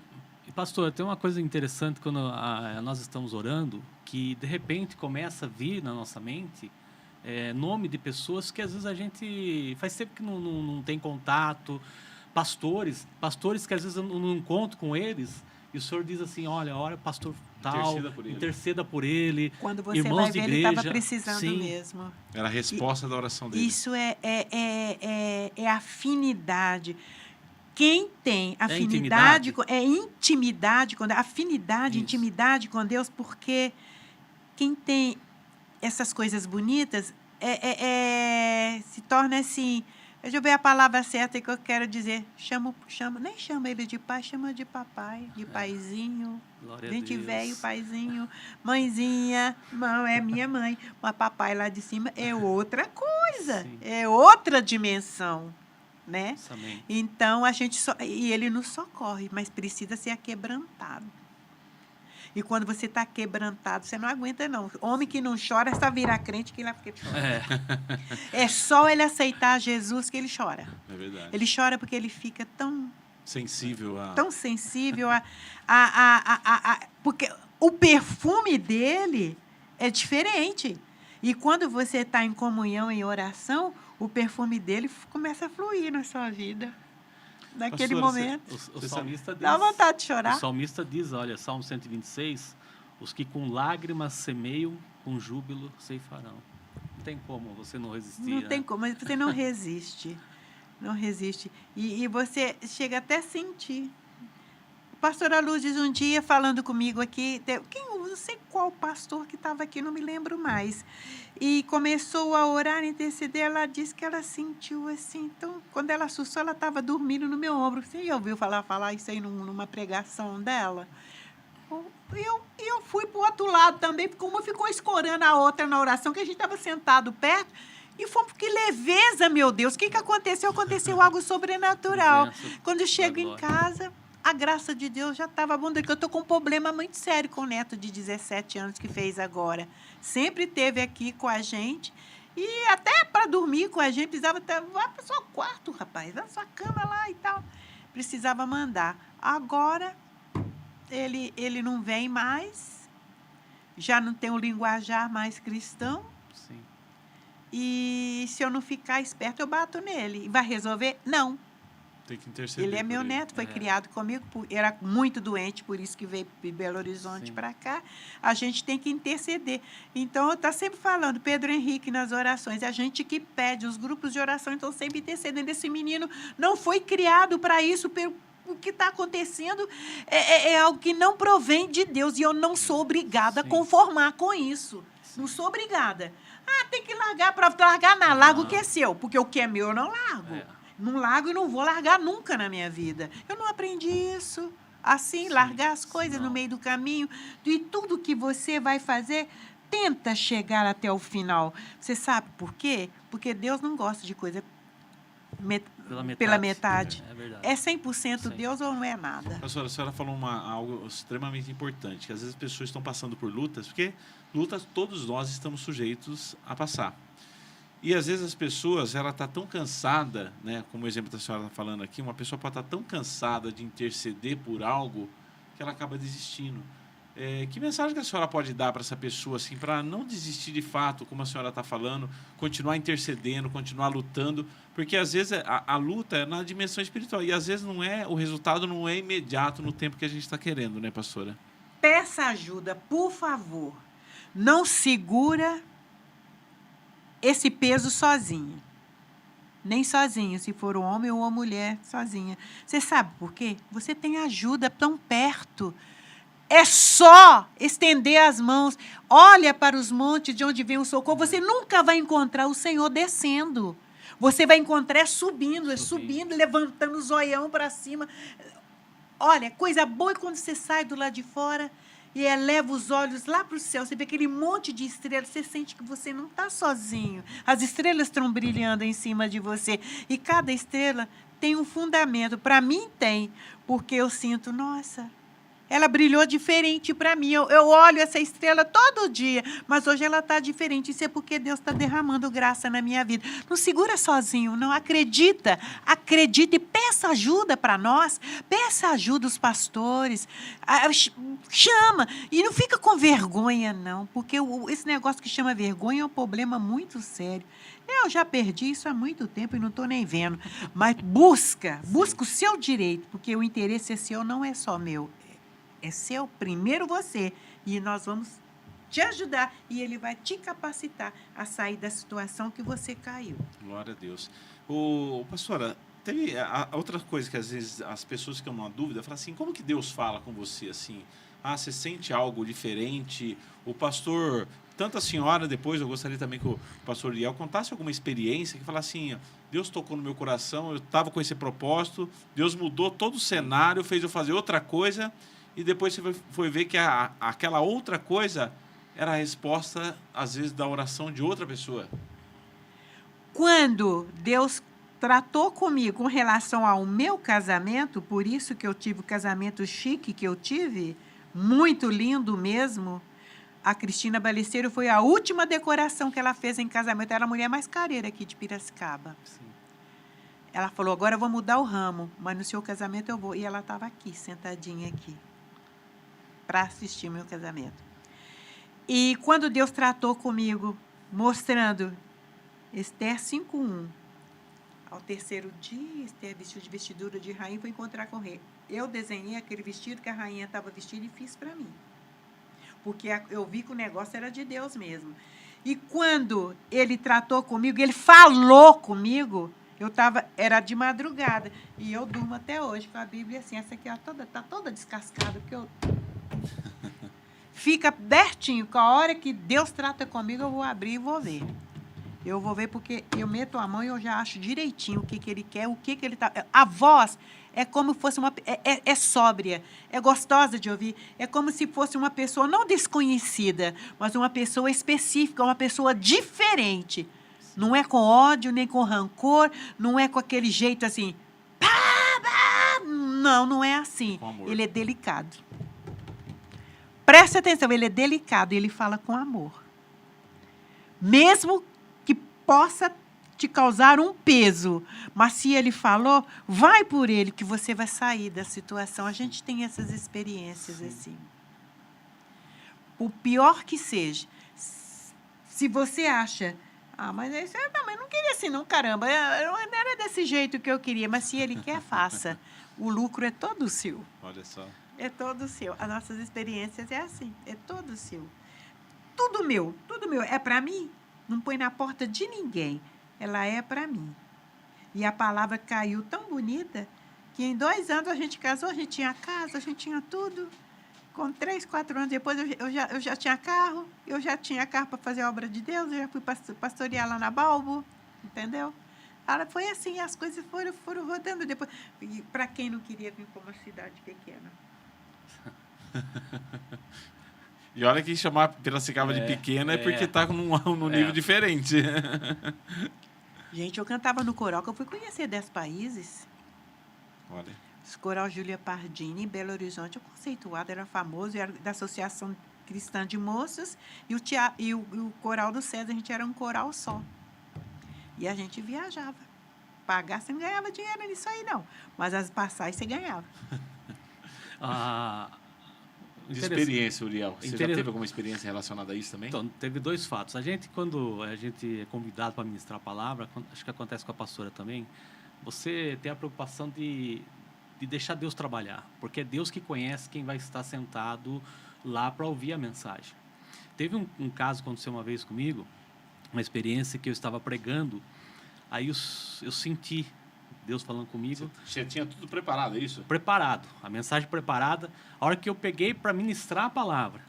Speaker 2: E, pastor, tem uma coisa interessante quando nós estamos orando, que de repente começa a vir na nossa mente nome de pessoas que às vezes a gente faz tempo que não tem contato, pastores que às vezes eu não encontro com eles, e o senhor diz assim, olha, pastor tal, interceda por ele.
Speaker 3: Quando você
Speaker 2: irmãos
Speaker 3: vai
Speaker 2: de
Speaker 3: ver,
Speaker 2: igreja,
Speaker 3: ele estava precisando
Speaker 2: sim.
Speaker 3: mesmo.
Speaker 1: Era a resposta da oração dele.
Speaker 3: Isso é afinidade. Quem tem afinidade, intimidade, afinidade, isso. Intimidade com Deus, porque quem tem essas coisas bonitas se torna assim. Deixa eu ver a palavra certa que eu quero dizer. Nem chama ele de pai, chama de papai, de paizinho. Gente velho, paizinho, mãezinha, não é minha mãe. Mas papai lá de cima é outra coisa, sim. É outra dimensão. Né? Então, e ele nos socorre, mas precisa ser aquebrantado. E quando você está quebrantado, você não aguenta, não. Homem que não chora, é só virar crente que ele chora. É só ele aceitar Jesus que ele chora.
Speaker 1: É verdade.
Speaker 3: Ele chora porque ele fica tão
Speaker 1: sensível
Speaker 3: porque o perfume dele é diferente. E quando você está em comunhão, em oração, o perfume dele começa a fluir na sua vida. Naquele momento.
Speaker 2: O salmista diz,
Speaker 3: dá vontade de chorar.
Speaker 2: O salmista diz, olha, Salmo 126, os que com lágrimas semeiam, com júbilo ceifarão. Não tem como você não resistir.
Speaker 3: Não tem como, mas você não resiste. Não resiste. E você chega até a sentir. A pastora Lourdes, um dia, falando comigo aqui, não sei qual pastor que estava aqui, não me lembro mais, e começou a orar, interceder, ela disse que ela sentiu assim, então, quando ela assustou, ela estava dormindo no meu ombro. Você ouviu falar isso aí numa pregação dela? E eu fui para o outro lado também, porque uma ficou escorando a outra na oração, que a gente estava sentado perto, e fomos, que leveza, meu Deus, o que aconteceu? Aconteceu algo sobrenatural. Quando eu chego em casa, a graça de Deus já estava abundante, porque eu estou com um problema muito sério com o neto de 17 anos que fez agora. Sempre esteve aqui com a gente, e até para dormir com a gente, precisava vai para o seu quarto, rapaz, vai na sua cama lá e tal. Precisava mandar. Agora, ele não vem mais, já não tem o linguajar mais cristão.
Speaker 2: Sim.
Speaker 3: E se eu não ficar esperto, eu bato nele. Vai resolver? Não.
Speaker 1: Tem que interceder.
Speaker 3: Ele é meu neto, foi criado comigo, era muito doente, por isso que veio de Belo Horizonte para cá. A gente tem que interceder. Então, eu estou sempre falando, Pedro Henrique nas orações, a gente que pede, os grupos de oração estão sempre intercedendo. Esse menino não foi criado para isso, o que está acontecendo é algo que não provém de Deus, e eu não sou obrigada a conformar com isso. Sim. Não sou obrigada. Tem que largar, para largar na largo o que é seu, porque o que é meu eu não largo. Não largo e não vou largar nunca na minha vida. Eu não aprendi isso. Assim, largar as coisas no meio do caminho. E tudo que você vai fazer, tenta chegar até o final. Você sabe por quê? Porque Deus não gosta de coisa pela metade.
Speaker 2: É verdade.
Speaker 3: É 100% Deus ou não é nada?
Speaker 1: Pastora, a senhora falou algo extremamente importante, que às vezes as pessoas estão passando por lutas, porque lutas todos nós estamos sujeitos a passar. E às vezes as pessoas, ela está tão cansada, né, como o exemplo da senhora está falando aqui, uma pessoa pode estar tão cansada de interceder por algo que ela acaba desistindo. Que mensagem que a senhora pode dar para essa pessoa, assim, para não desistir de fato, como a senhora está falando, continuar intercedendo, continuar lutando, porque às vezes a luta é na dimensão espiritual e às vezes o resultado não é imediato no tempo que a gente está querendo, né, pastora?
Speaker 3: Peça ajuda, por favor. Não segura esse peso sozinho. Nem sozinho, se for um homem ou uma mulher sozinha. Você sabe por quê? Você tem ajuda tão perto. É só estender as mãos. Olha para os montes de onde vem o socorro. Você nunca vai encontrar o Senhor descendo. Você vai encontrar subindo, levantando o zoião para cima. Olha, coisa boa é quando você sai do lado de fora e eleva os olhos lá para o céu. Você vê aquele monte de estrelas, você sente que você não está sozinho. As estrelas estão brilhando em cima de você. E cada estrela tem um fundamento. Para mim tem, porque eu sinto, nossa, ela brilhou diferente para mim. Eu olho essa estrela todo dia, mas hoje ela está diferente. Isso é porque Deus está derramando graça na minha vida. Não segura sozinho, não. Acredita e peça ajuda para nós. Peça ajuda aos pastores. Chama. E não fica com vergonha, não, porque esse negócio que chama vergonha é um problema muito sério. Eu já perdi isso há muito tempo e não estou nem vendo. Mas busca o seu direito, porque o interesse é seu, não é só meu. É seu, primeiro você. E nós vamos te ajudar. E ele vai te capacitar a sair da situação que você caiu.
Speaker 1: Glória a Deus. Pastora, teve outra coisa que às vezes as pessoas ficam numa dúvida, falam assim, como que Deus fala com você assim? Você sente algo diferente? O pastor, tanto a senhora, depois eu gostaria também que o pastor Liel contasse alguma experiência que falasse assim, Deus tocou no meu coração, eu estava com esse propósito, Deus mudou todo o cenário, fez eu fazer outra coisa, e depois você foi ver que aquela outra coisa era a resposta, às vezes, da oração de outra pessoa.
Speaker 3: Quando Deus tratou comigo com relação ao meu casamento, por isso que eu tive o casamento chique que eu tive, muito lindo mesmo, a Cristina Balesteiro foi a última decoração que ela fez em casamento. Ela era a mulher mais careira aqui de Piracicaba. Sim. Ela falou, agora eu vou mudar o ramo, mas no seu casamento eu vou. E ela estava aqui, sentadinha aqui, para assistir o meu casamento. E quando Deus tratou comigo, mostrando Esther 5:1, ao terceiro dia, Esther vestiu de vestidura de rainha e foi encontrar com o rei. Eu desenhei aquele vestido que a rainha estava vestida e fiz para mim. Porque eu vi que o negócio era de Deus mesmo. E quando ele tratou comigo, ele falou comigo, era de madrugada. E eu durmo até hoje com a Bíblia assim. Essa aqui está toda descascada, porque eu... Fica pertinho, com a hora que Deus trata comigo, eu vou abrir e vou ver. Eu vou ver porque eu meto a mão e eu já acho direitinho o que ele quer, o que ele está... A voz é como se fosse uma... É sóbria, é gostosa de ouvir, é como se fosse uma pessoa não desconhecida, mas uma pessoa específica, uma pessoa diferente. Não é com ódio, nem com rancor, não é com aquele jeito assim... Não é assim. Ele é delicado. Preste atenção, ele é delicado e ele fala com amor. Mesmo que possa te causar um peso, mas se ele falou, vai por ele que você vai sair da situação. A gente tem essas experiências assim. O pior que seja, se você acha, mas isso mas não queria assim não, caramba, não era desse jeito que eu queria, mas se ele quer, faça. O lucro é todo seu.
Speaker 1: Olha só.
Speaker 3: É todo seu. As nossas experiências é assim, é todo seu. Tudo meu. É para mim. Não põe na porta de ninguém. Ela é para mim. E a palavra caiu tão bonita que em 2 anos a gente casou, a gente tinha casa, a gente tinha tudo. Com 3, 4 anos depois eu já tinha carro, para fazer a obra de Deus, eu já fui pastorear lá na Balbo, entendeu? Ela foi assim, as coisas foram rodando depois. Para quem não queria vir para uma cidade pequena.
Speaker 1: E olha que chamar Piracicaba de pequena é porque está num nível diferente.
Speaker 3: Gente, eu cantava no coral, que eu fui conhecer 10 países.
Speaker 1: Olha.
Speaker 3: Esse coral Júlia Pardini, em Belo Horizonte, o conceituado, era famoso, era da Associação Cristã de Moças, e o coral do César, a gente era um coral só. E a gente viajava. Pagar, você não ganhava dinheiro nisso aí, não. Mas as passagens você ganhava.
Speaker 1: De experiência, Uriel. Você já teve alguma experiência relacionada a isso também?
Speaker 2: Então, teve 2 fatos. Quando a gente é convidado para ministrar a palavra, acho que acontece com a pastora também, você tem a preocupação de deixar Deus trabalhar, porque é Deus que conhece quem vai estar sentado lá para ouvir a mensagem. Teve um caso que aconteceu uma vez comigo, uma experiência que eu estava pregando, aí eu senti Deus falando comigo.
Speaker 1: Você tinha tudo preparado, é isso?
Speaker 2: Preparado, a mensagem preparada. A hora que eu peguei para ministrar a palavra,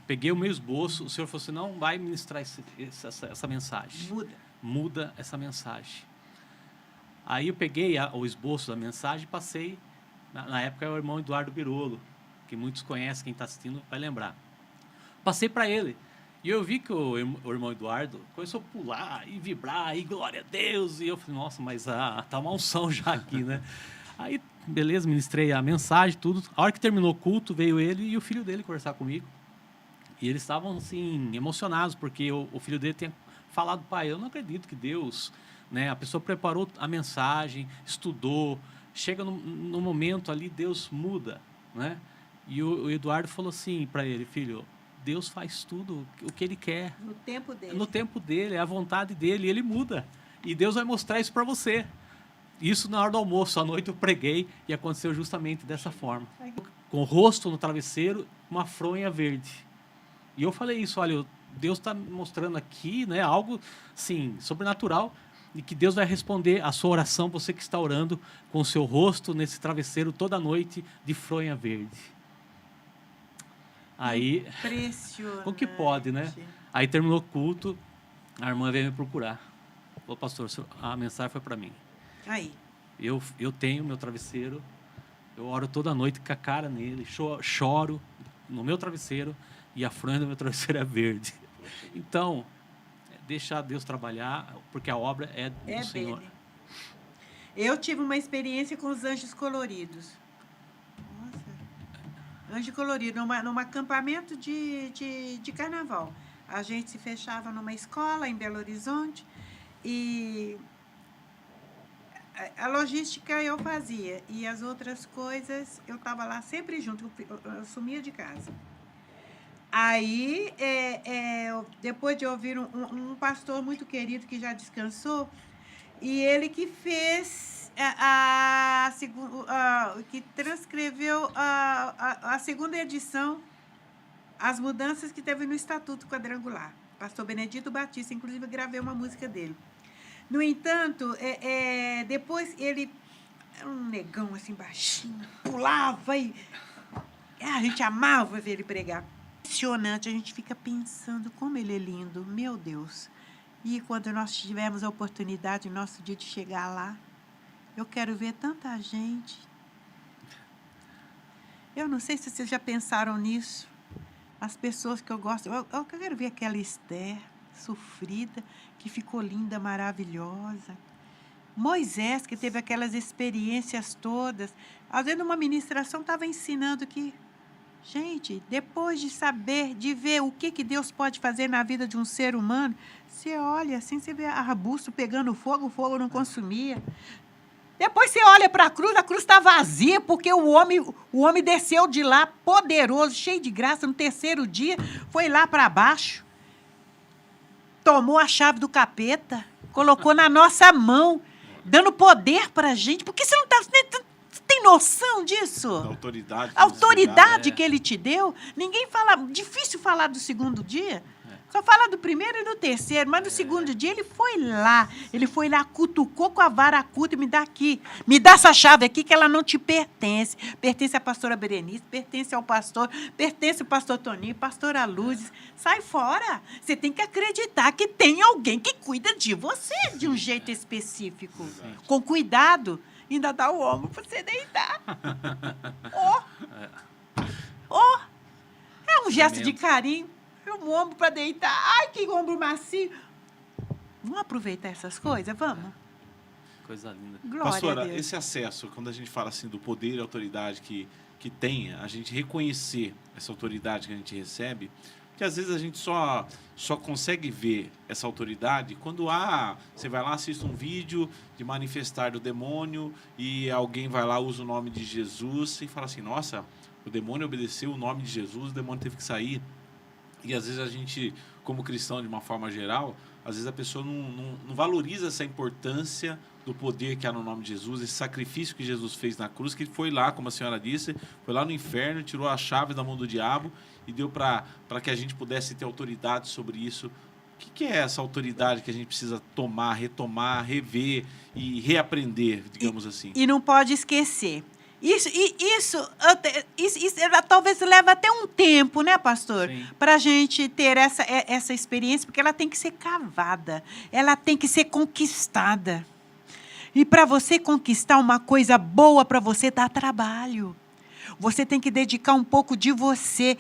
Speaker 2: peguei o meu esboço, o Senhor falou assim, não vai ministrar essa mensagem. Muda essa mensagem. Aí eu peguei o esboço da mensagem e passei, na época era o irmão Eduardo Birolo, que muitos conhecem, quem está assistindo vai lembrar. Passei para ele. E eu vi que o irmão Eduardo começou a pular e vibrar, e glória a Deus. E eu falei, nossa, mas tá uma unção já aqui, né? Aí, beleza, ministrei a mensagem, tudo. A hora que terminou o culto, veio ele e o filho dele conversar comigo. E eles estavam, assim, emocionados, porque o filho dele tinha falado, pai, eu não acredito que Deus... Né? A pessoa preparou a mensagem, estudou, chega no momento ali, Deus muda, né? E o Eduardo falou assim para ele, filho, Deus faz tudo o que Ele quer.
Speaker 3: No tempo dele.
Speaker 2: No tempo dele, é a vontade dele, Ele muda. E Deus vai mostrar isso para você. Isso na hora do almoço, à noite eu preguei e aconteceu justamente dessa forma. Com o rosto no travesseiro, uma fronha verde. E eu falei isso, olha, Deus está mostrando aqui, né, algo, sim, sobrenatural, e que Deus vai responder a sua oração, você que está orando com o seu rosto nesse travesseiro toda noite de fronha verde. Aí,
Speaker 3: impressionante.
Speaker 2: o que pode, né? Aí terminou o culto, a irmã veio me procurar. Ô pastor, a mensagem foi para mim.
Speaker 3: Aí.
Speaker 2: Eu tenho meu travesseiro, eu oro toda noite com a cara nele, choro no meu travesseiro e a fronha do meu travesseiro é verde. Então, deixar Deus trabalhar, porque a obra é do Senhor.
Speaker 3: Dele. Eu tive uma experiência com os anjos coloridos. Nossa. Anjo colorido, num acampamento de carnaval. A gente se fechava numa escola em Belo Horizonte e a logística eu fazia e as outras coisas eu estava lá sempre junto, eu sumia de casa. Aí, depois de ouvir um pastor muito querido que já descansou, e ele que fez, que transcreveu a segunda edição, as mudanças que teve no Estatuto Quadrangular. Pastor Benedito Batista, inclusive eu gravei uma música dele. No entanto, depois ele era um negão assim baixinho, pulava e a gente amava ver ele pregar. Impressionante, a gente fica pensando como ele é lindo, meu Deus. E quando nós tivermos a oportunidade, nosso dia de chegar lá, eu quero ver tanta gente. Eu não sei se vocês já pensaram nisso. As pessoas que eu gosto, eu quero ver aquela Esther sofrida, que ficou linda, maravilhosa. Moisés, que teve aquelas experiências todas. Às vezes, numa ministração, estava ensinando que, gente, depois de saber, de ver o que Deus pode fazer na vida de um ser humano, você olha assim, você vê arbusto pegando fogo, o fogo não consumia. Depois você olha para a cruz está vazia, porque o homem desceu de lá poderoso, cheio de graça, no terceiro dia, foi lá para baixo, tomou a chave do capeta, colocou na nossa mão, dando poder para a gente. Porque você não tem noção disso? A autoridade que ele te deu. Ninguém fala, difícil falar do segundo dia. Só fala do primeiro e do terceiro, mas no segundo dia ele foi lá, cutucou com a vara curta e me dá aqui. Me dá essa chave aqui que ela não te pertence. Pertence à pastora Berenice, pertence ao pastor, pertence ao pastor Toninho, pastora Luzes. Sai fora. Você tem que acreditar que tem alguém que cuida de você de um jeito específico. Com cuidado. Ainda dá o ombro para você deitar. É um gesto de carinho. Um ombro para deitar. Ai, que ombro macio. Vamos aproveitar essas coisas? Vamos.
Speaker 2: Coisa linda.
Speaker 3: Glória
Speaker 1: Pastora,
Speaker 3: a Deus.
Speaker 1: esse acesso, quando a gente fala assim do poder e autoridade que tem, a gente reconhecer essa autoridade que a gente recebe, que às vezes a gente só consegue ver essa autoridade quando você vai lá, assiste um vídeo de manifestar do demônio e alguém vai lá, usa o nome de Jesus e fala assim, nossa, o demônio obedeceu o nome de Jesus, o demônio teve que sair. E às vezes a gente, como cristão de uma forma geral, às vezes a pessoa não valoriza essa importância do poder que há no nome de Jesus, esse sacrifício que Jesus fez na cruz, que foi lá, como a senhora disse, foi lá no inferno, tirou a chave da mão do diabo e deu para que a gente pudesse ter autoridade sobre isso. O que é essa autoridade que a gente precisa tomar, retomar, rever e reaprender, digamos assim?
Speaker 3: E não pode esquecer. Isso talvez leve até um tempo, né, pastor? Para a gente ter essa experiência, porque ela tem que ser cavada, ela tem que ser conquistada. E para você conquistar uma coisa boa, para você dá trabalho. Você tem que dedicar um pouco de você,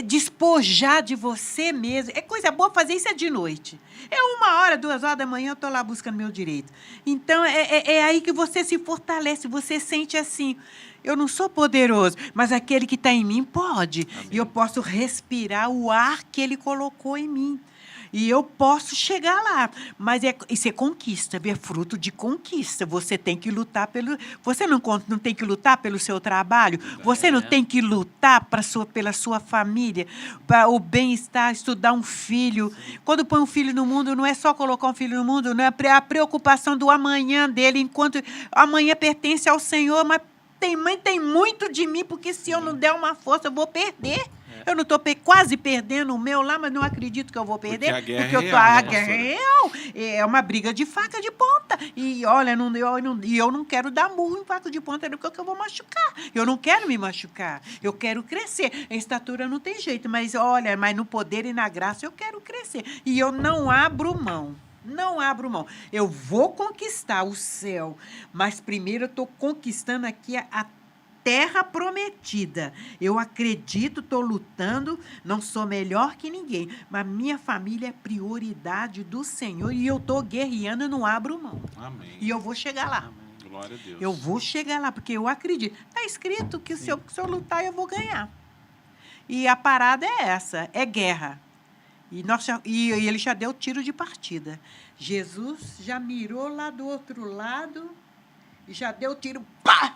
Speaker 3: despojar de você mesmo. É coisa boa fazer isso de noite. 1h, 2h da manhã, eu estou lá buscando meu direito. Então, é aí que você se fortalece, você sente assim, eu não sou poderoso, mas aquele que está em mim pode. Amém. E eu posso respirar o ar que ele colocou em mim. E eu posso chegar lá. Mas isso é conquista, é fruto de conquista. Você tem que lutar pelo... Você não tem que lutar pelo seu trabalho? Você não tem que lutar pela sua família, para o bem-estar, estudar um filho. Sim. Quando põe um filho no mundo, não é só colocar um filho no mundo, não é a preocupação do amanhã dele, enquanto amanhã pertence ao Senhor, mas tem muito de mim, porque se eu não der uma força, eu vou perder. Eu não estou quase perdendo o meu lá, mas não acredito que eu vou perder.
Speaker 1: Porque a guerra é
Speaker 3: real. É uma briga de faca de ponta. E, olha, eu não quero dar murro em faca de ponta, porque eu vou machucar. Eu não quero me machucar. Eu quero crescer. A estatura não tem jeito, mas, olha, mas no poder e na graça eu quero crescer. E eu não abro mão. Não abro mão. Eu vou conquistar o céu, mas primeiro eu estou conquistando aqui a terra prometida. Eu acredito, estou lutando, não sou melhor que ninguém, mas minha família é prioridade do Senhor e eu estou guerreando e não abro mão.
Speaker 1: Amém.
Speaker 3: E eu vou chegar lá.
Speaker 1: Amém. Glória a Deus.
Speaker 3: Eu vou chegar lá, porque eu acredito. Está escrito que se eu lutar, eu vou ganhar. E a parada é essa, é guerra. E ele já deu tiro de partida. Jesus já mirou lá do outro lado e já deu tiro, pá!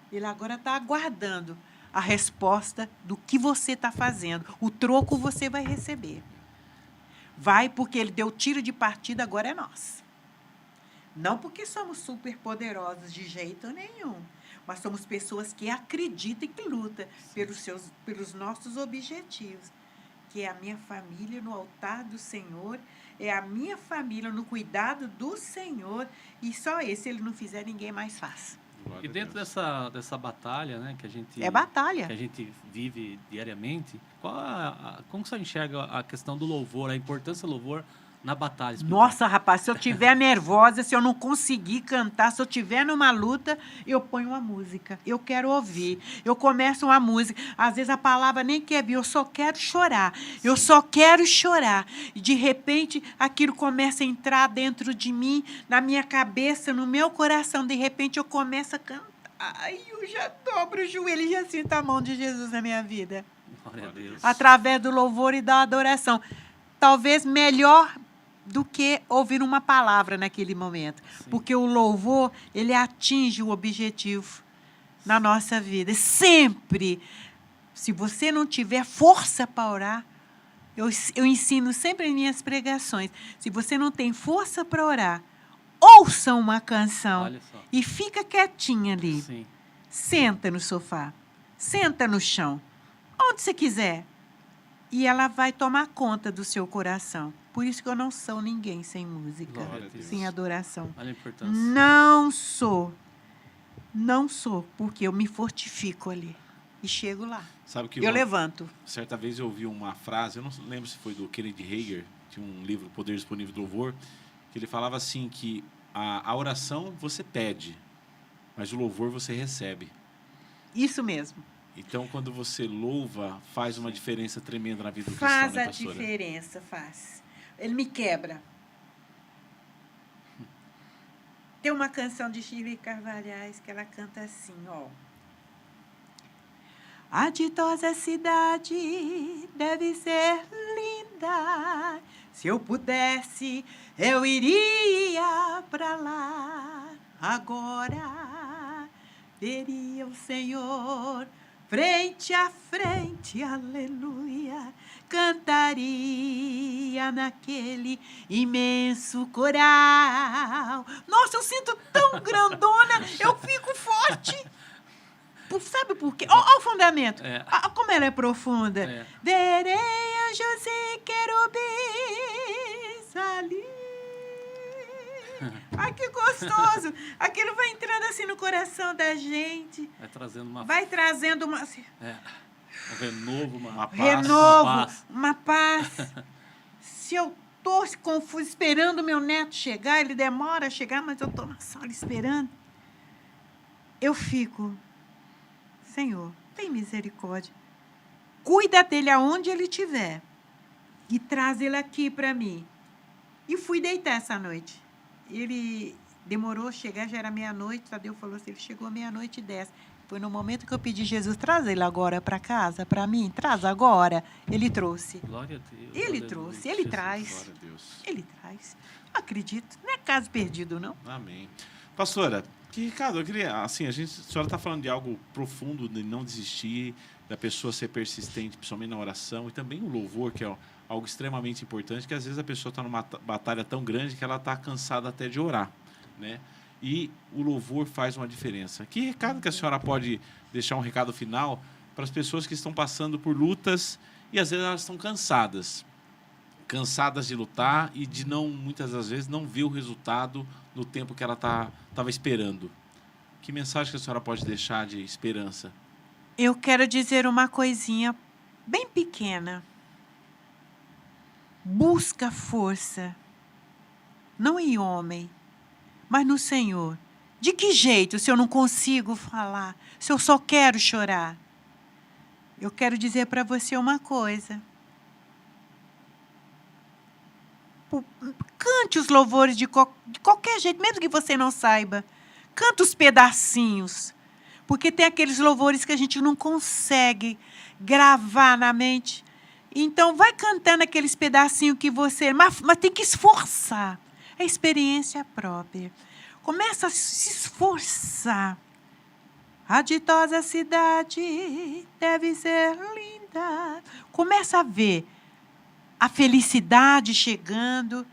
Speaker 3: Ele agora está aguardando a resposta do que você está fazendo. O troco você vai receber. Vai, porque ele deu tiro de partida, agora é nós. Não porque somos superpoderosos de jeito nenhum, mas somos pessoas que acreditam e que lutam pelos nossos objetivos, que é a minha família no altar do Senhor, é a minha família no cuidado do Senhor, e só se ele não fizer, ninguém mais faz.
Speaker 2: E dentro dessa batalha, né, que a gente
Speaker 3: batalha,
Speaker 2: que a gente vive diariamente, como você enxerga a questão do louvor, a importância do louvor na batalha espiritual?
Speaker 3: Nossa, rapaz, se eu estiver nervosa, se eu não conseguir cantar, se eu estiver numa luta, eu ponho uma música. Eu quero ouvir. Eu começo uma música. Às vezes a palavra nem quer vir, eu só quero chorar. Eu só quero chorar. E, de repente, aquilo começa a entrar dentro de mim, na minha cabeça, no meu coração. De repente, eu começo a cantar. Ai, eu já dobro o joelho e já sinto a mão de Jesus na minha vida.
Speaker 2: Glória a Deus.
Speaker 3: Através do louvor e da adoração. Talvez melhor do que ouvir uma palavra naquele momento. Sim. Porque o louvor, ele atinge o objetivo na nossa vida. Sempre, se você não tiver força para orar, eu ensino sempre em minhas pregações, se você não tem força para orar, ouça uma canção e fica quietinha ali. Sim. Senta no sofá, senta no chão, onde você quiser. E ela vai tomar conta do seu coração. Por isso que eu não sou ninguém sem música, sem adoração.
Speaker 2: Olha a importância.
Speaker 3: Não sou, porque eu me fortifico ali e chego lá.
Speaker 1: Sabe que
Speaker 3: eu levanto.
Speaker 1: Certa vez eu ouvi uma frase, eu não lembro se foi do Kennedy Hagin, tinha um livro, Poder Disponível do Louvor, que ele falava assim que a oração você pede, mas o louvor você recebe.
Speaker 3: Isso mesmo.
Speaker 1: Então, quando você louva, faz uma diferença tremenda na vida do
Speaker 3: cristão,
Speaker 1: né, pastora?
Speaker 3: Faz a diferença, faz. Ele me quebra. Tem uma canção de Shirley Carvalhais que ela canta assim, ó. A ditosa cidade deve ser linda. Se eu pudesse, eu iria para lá. Agora veria o Senhor frente a frente, aleluia. Cantaria naquele imenso coral. Nossa, eu sinto tão grandona, eu fico forte. Sabe por quê? Olha o fundamento. Olha como ela é profunda. Verei anjos e querubins ali. Ai, que gostoso. Aquilo vai entrando assim no coração da gente.
Speaker 2: Vai trazendo
Speaker 3: uma...
Speaker 2: um renovo,
Speaker 3: uma paz. Se eu estou confuso, esperando o meu neto chegar, ele demora a chegar, mas eu estou na sala esperando. Eu fico... Senhor, tem misericórdia. Cuida dele aonde ele estiver. E traz ele aqui para mim. E fui deitar essa noite. Ele demorou a chegar, já era meia-noite. Tadeu falou assim, ele chegou meia-noite e 10. Foi no momento que eu pedi, Jesus, traz ele agora para casa, para mim. Traz agora. Ele trouxe.
Speaker 2: Glória a Deus.
Speaker 3: Ele trouxe, ele traz.
Speaker 1: Glória a Deus.
Speaker 3: Ele traz. Eu acredito. Não é caso perdido, não.
Speaker 1: Amém. Pastora, Ricardo, eu queria, assim, a senhora está falando de algo profundo, de não desistir, da pessoa ser persistente, principalmente na oração, e também o louvor, que é algo extremamente importante, que às vezes a pessoa está numa batalha tão grande que ela está cansada até de orar, né? E o louvor faz uma diferença. Que recado que a senhora pode deixar, um recado final para as pessoas que estão passando por lutas e às vezes elas estão cansadas de lutar e de muitas das vezes não ver o resultado no tempo que ela estava esperando. Que mensagem que a senhora pode deixar de esperança?
Speaker 3: Eu quero dizer uma coisinha bem pequena. Busca força, não em homem, mas no Senhor. De que jeito, se eu não consigo falar, se eu só quero chorar? Eu quero dizer para você uma coisa. Cante os louvores de qualquer jeito, mesmo que você não saiba. Canta os pedacinhos. Porque tem aqueles louvores que a gente não consegue gravar na mente. Então, vai cantando aqueles pedacinhos que você... Mas tem que esforçar. É experiência própria. Começa a se esforçar. A ditosa cidade deve ser linda. Começa a ver a felicidade chegando,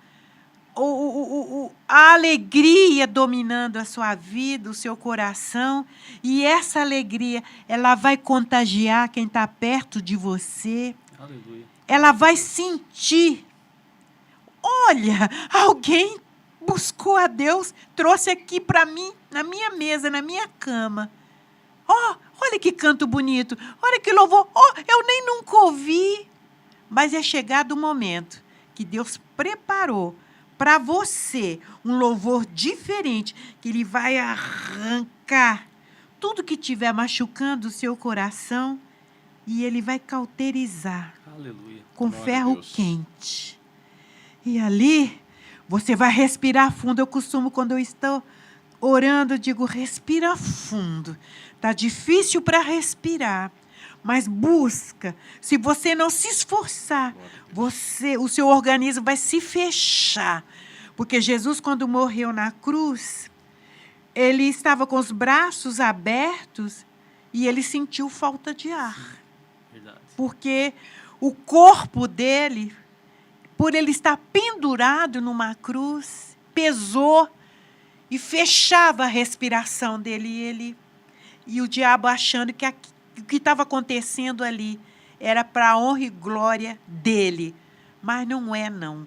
Speaker 3: a alegria dominando a sua vida, o seu coração. E essa alegria, ela vai contagiar quem está perto de você.
Speaker 2: Aleluia.
Speaker 3: Ela vai sentir. Olha, alguém buscou a Deus, trouxe aqui para mim, na minha mesa, na minha cama. Olha que canto bonito, olha que louvor. Eu nem nunca ouvi. Mas é chegado o momento que Deus preparou para você um louvor diferente, que Ele vai arrancar tudo que estiver machucando o seu coração e Ele vai cauterizar.
Speaker 2: Aleluia.
Speaker 3: Com ferro quente. E ali você vai respirar fundo. Eu costumo, quando eu estou orando, digo, respira fundo. Está difícil para respirar. Mas busca. Se você não se esforçar, o seu organismo vai se fechar. Porque Jesus, quando morreu na cruz, ele estava com os braços abertos e ele sentiu falta de ar.
Speaker 2: Verdade.
Speaker 3: Porque o corpo dele, por ele estar pendurado numa cruz, pesou e fechava a respiração dele. E o diabo achando que o que estava acontecendo ali era para a honra e glória dele. Mas não é, não.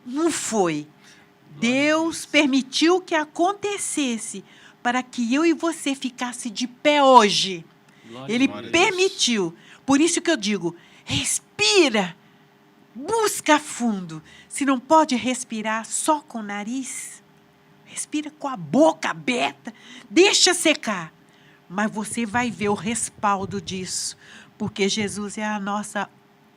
Speaker 3: Não foi. Deus permitiu que acontecesse para que eu e você ficasse de pé hoje. Ele permitiu. Por isso que eu digo, respira, busca fundo. Se não pode respirar só com o nariz, respira com a boca aberta, deixa secar. Mas você vai ver o respaldo disso, porque Jesus é a nossa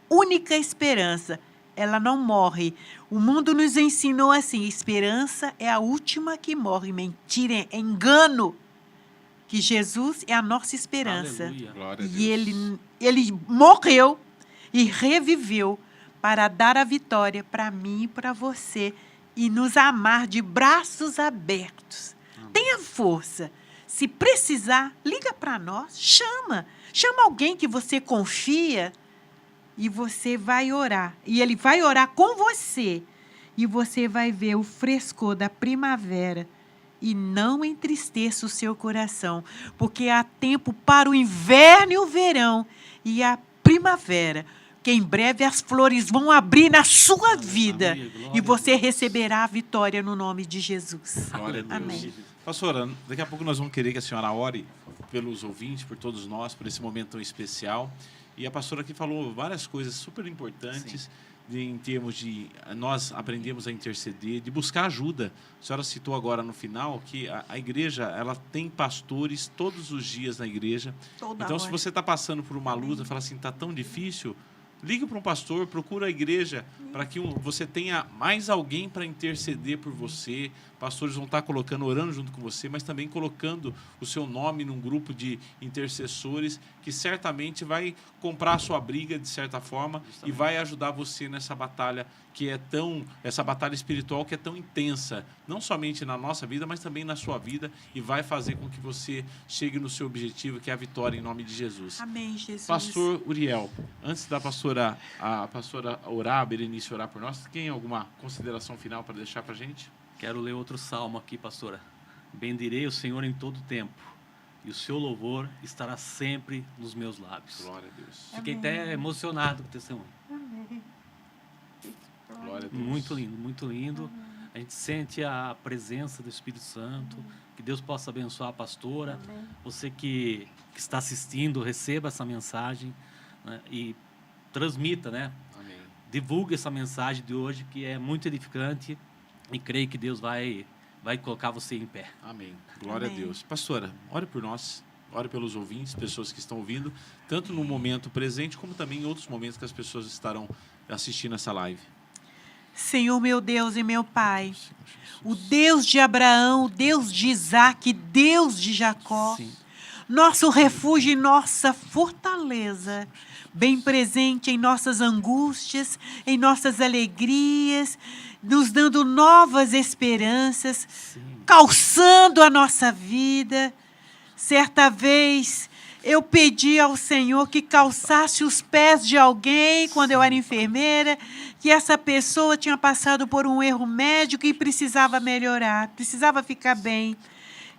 Speaker 3: única esperança ela não morre. O mundo nos ensinou assim, esperança é a última que morre. Mentira, é engano. Que Jesus é a nossa esperança.
Speaker 2: Aleluia.
Speaker 1: Glória a
Speaker 3: E
Speaker 1: Deus.
Speaker 3: ele morreu e reviveu para dar a vitória para mim e para você e nos amar de braços abertos.
Speaker 1: Amém.
Speaker 3: Tenha força. Se precisar, liga para nós, chama. Chama alguém que você confia e você vai orar. E ele vai orar com você. E você vai ver o frescor da primavera. E não entristeça o seu coração, porque há tempo para o inverno e o verão e a primavera, que em breve as flores vão abrir na sua vida e você receberá a vitória no nome de Jesus.
Speaker 1: Glória a Deus.
Speaker 3: Amém.
Speaker 1: Pastora, daqui a pouco nós vamos querer que a senhora ore pelos ouvintes, por todos nós, por esse momento tão especial. E a pastora aqui falou várias coisas super importantes. Em termos de nós aprendemos a interceder, de buscar ajuda. A senhora citou agora no final que a igreja ela tem pastores todos os dias na igreja. Então, se você está passando por uma luta, fala assim, está tão difícil, ligue para um pastor, procura a igreja para que você tenha mais alguém para interceder por você. Pastores vão estar colocando, orando junto com você, mas também colocando o seu nome num grupo de intercessores que certamente vai comprar a sua briga, de certa forma, e vai ajudar você nessa batalha que é essa batalha espiritual que é tão intensa, não somente na nossa vida, mas também na sua vida, e vai fazer com que você chegue no seu objetivo, que é a vitória em nome de Jesus.
Speaker 3: Amém, Jesus.
Speaker 1: Pastor Uriel, antes da a pastora orar, a Berenice orar por nós, tem alguma consideração final para deixar para a gente?
Speaker 2: Quero ler outro salmo aqui, pastora. Bendirei o Senhor em todo tempo, e o seu louvor estará sempre nos meus lábios.
Speaker 1: Glória a Deus.
Speaker 2: Fiquei até emocionado com o testemunho.
Speaker 3: Amém.
Speaker 1: Glória a Deus.
Speaker 2: Muito lindo, muito lindo. A gente sente a presença do Espírito Santo. Que Deus possa abençoar a pastora. Você que está assistindo, receba essa mensagem, né, e transmita, né?
Speaker 1: Amém.
Speaker 2: Divulgue essa mensagem de hoje, que é muito edificante, e creio que Deus vai colocar você em pé.
Speaker 1: Amém. Glória
Speaker 3: Amém.
Speaker 1: a Deus. Pastora, ore por nós, ore pelos ouvintes, pessoas que estão ouvindo, tanto no momento presente, como também em outros momentos que as pessoas estarão assistindo essa live.
Speaker 3: Senhor, meu Deus e meu Pai, o Deus de Abraão, o Deus de Isaac, Deus de Jacó,
Speaker 2: Sim.
Speaker 3: nosso refúgio e nossa fortaleza, bem presente em nossas angústias, em nossas alegrias, nos dando novas esperanças,
Speaker 2: Sim.
Speaker 3: calçando a nossa vida. Certa vez, eu pedi ao Senhor que calçasse os pés de alguém quando eu era enfermeira, que essa pessoa tinha passado por um erro médico e precisava melhorar, precisava ficar bem.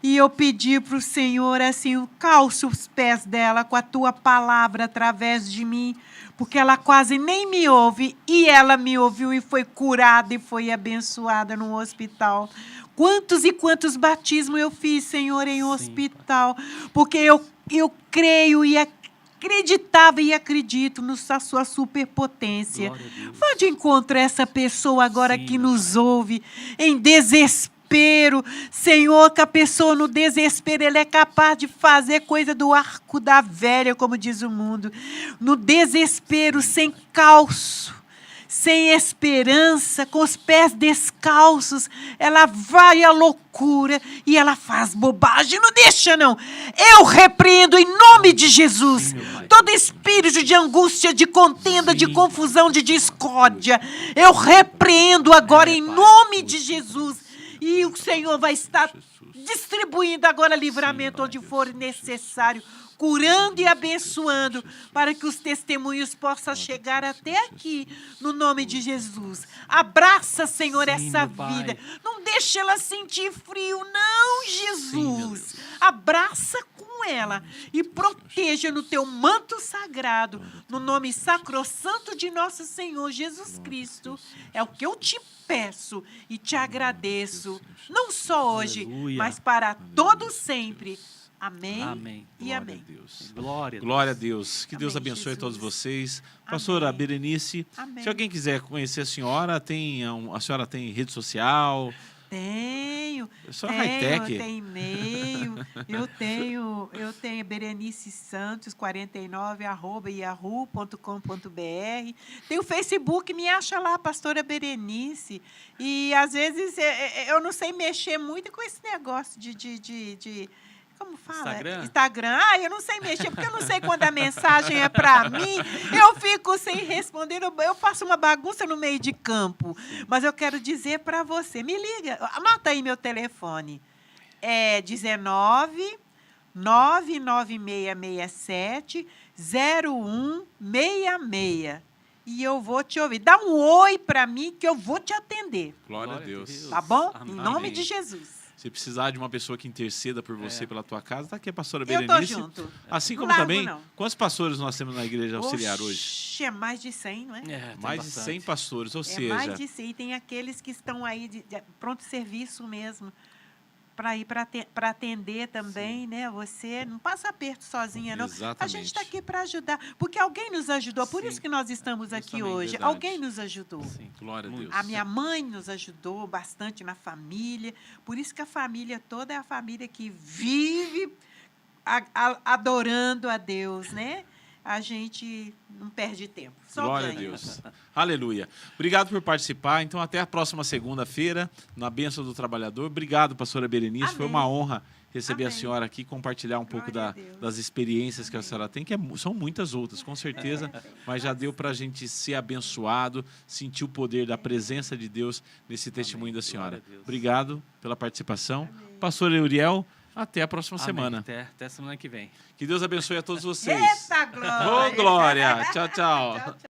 Speaker 3: E eu pedi para o Senhor assim, calça os pés dela com a tua palavra através de mim, porque ela quase nem me ouve, e ela me ouviu e foi curada e foi abençoada no hospital. Quantos e quantos batismos eu fiz, Senhor, em hospital, porque eu creio e acreditava e acredito na sua superpotência. Vá de encontro a essa pessoa agora que nos ouve em desespero. Senhor, que a pessoa no desespero, ele é capaz de fazer coisa do arco da velha, como diz o mundo. No desespero, sem calço, sem esperança, com os pés descalços, ela vai à loucura e ela faz bobagem. Não deixa, não. Eu repreendo em nome de Jesus todo espírito de angústia, de contenda, de confusão, de discórdia. Eu repreendo agora em nome de Jesus. E o Senhor vai estar distribuindo agora livramento onde for necessário, curando e abençoando, para que os testemunhos possam chegar até aqui, no nome de Jesus. Abraça, Senhor, essa vida. Não deixe ela sentir frio, não, Jesus. Abraça com ela e proteja no teu manto sagrado, no nome sacrossanto de nosso Senhor Jesus Cristo. É o que eu te peço e te agradeço, não só hoje, mas para todo sempre. Amém.
Speaker 2: Amém.
Speaker 3: E
Speaker 1: Glória
Speaker 3: amém.
Speaker 1: a Deus.
Speaker 2: Glória
Speaker 1: a Deus. Que Deus
Speaker 3: Amém,
Speaker 1: abençoe a todos
Speaker 3: Jesus.
Speaker 1: vocês. Pastora Berenice,
Speaker 3: Amém.
Speaker 1: se alguém quiser conhecer a senhora, a senhora tem rede social,
Speaker 3: Tenho.
Speaker 1: Eu sou high-tech.
Speaker 3: Eu tenho e-mail. Eu tenho Berenice Santos, 49, @yahoo.com.br. Tem o Facebook, me acha lá, pastora Berenice. E, às vezes, eu não sei mexer muito com esse negócio de como fala? Instagram. Eu não sei mexer, porque eu não sei quando a mensagem é para mim. Eu fico sem responder. Eu faço uma bagunça no meio de campo. Mas eu quero dizer para você, me liga, anota aí meu telefone. É 19 99667 0166. E eu vou te ouvir. Dá um oi para mim que eu vou te atender.
Speaker 1: Glória a Deus.
Speaker 3: Tá bom?
Speaker 2: Amém.
Speaker 3: Em nome de Jesus.
Speaker 1: Se precisar de uma pessoa que interceda por você, pela tua casa, tá aqui a pastora
Speaker 3: Eu
Speaker 1: Berenice.
Speaker 3: tô junto.
Speaker 1: Assim
Speaker 3: Não
Speaker 1: como
Speaker 3: largo,
Speaker 1: também,
Speaker 3: não.
Speaker 1: quantos pastores nós temos na igreja auxiliar hoje?
Speaker 3: Oxe, é mais de 100, não é?
Speaker 2: Tem
Speaker 1: Mais de 100 pastores, ou
Speaker 3: É
Speaker 1: seja,
Speaker 3: mais de 100. E tem aqueles que estão aí de pronto serviço mesmo, para ir para atender também, né? Você não passa aperto sozinha, não.
Speaker 1: Exatamente.
Speaker 3: A gente está aqui para ajudar, porque alguém nos ajudou. Por
Speaker 2: Sim.
Speaker 3: isso que nós estamos aqui
Speaker 1: Justamente,
Speaker 3: hoje.
Speaker 1: verdade.
Speaker 3: Alguém nos ajudou.
Speaker 2: Sim.
Speaker 1: glória a Deus.
Speaker 3: A minha mãe nos ajudou bastante na família. Por isso que a família toda é a família que vive adorando a Deus, né? A gente não perde tempo. Só
Speaker 1: Glória
Speaker 3: ganha.
Speaker 1: a Deus. Aleluia. Obrigado por participar. Então, até a próxima segunda-feira, na Bênção do Trabalhador. Obrigado, pastora Berenice.
Speaker 3: Amém.
Speaker 1: Foi uma honra receber a
Speaker 3: Amém.
Speaker 1: senhora aqui, compartilhar um pouco
Speaker 3: Glória a Deus.
Speaker 1: das experiências que a senhora tem, que são muitas outras, com certeza, mas já deu para a gente ser abençoado, sentir o poder da presença de Deus nesse testemunho da senhora.
Speaker 2: Glória a Deus.
Speaker 1: Obrigado pela participação. Pastor Euriel, até a próxima
Speaker 2: Amém.
Speaker 1: semana.
Speaker 2: Até semana que vem.
Speaker 1: Que Deus abençoe a todos vocês.
Speaker 3: Eita, glória!
Speaker 1: Ô, glória! Tchau, tchau.
Speaker 3: Tchau, tchau.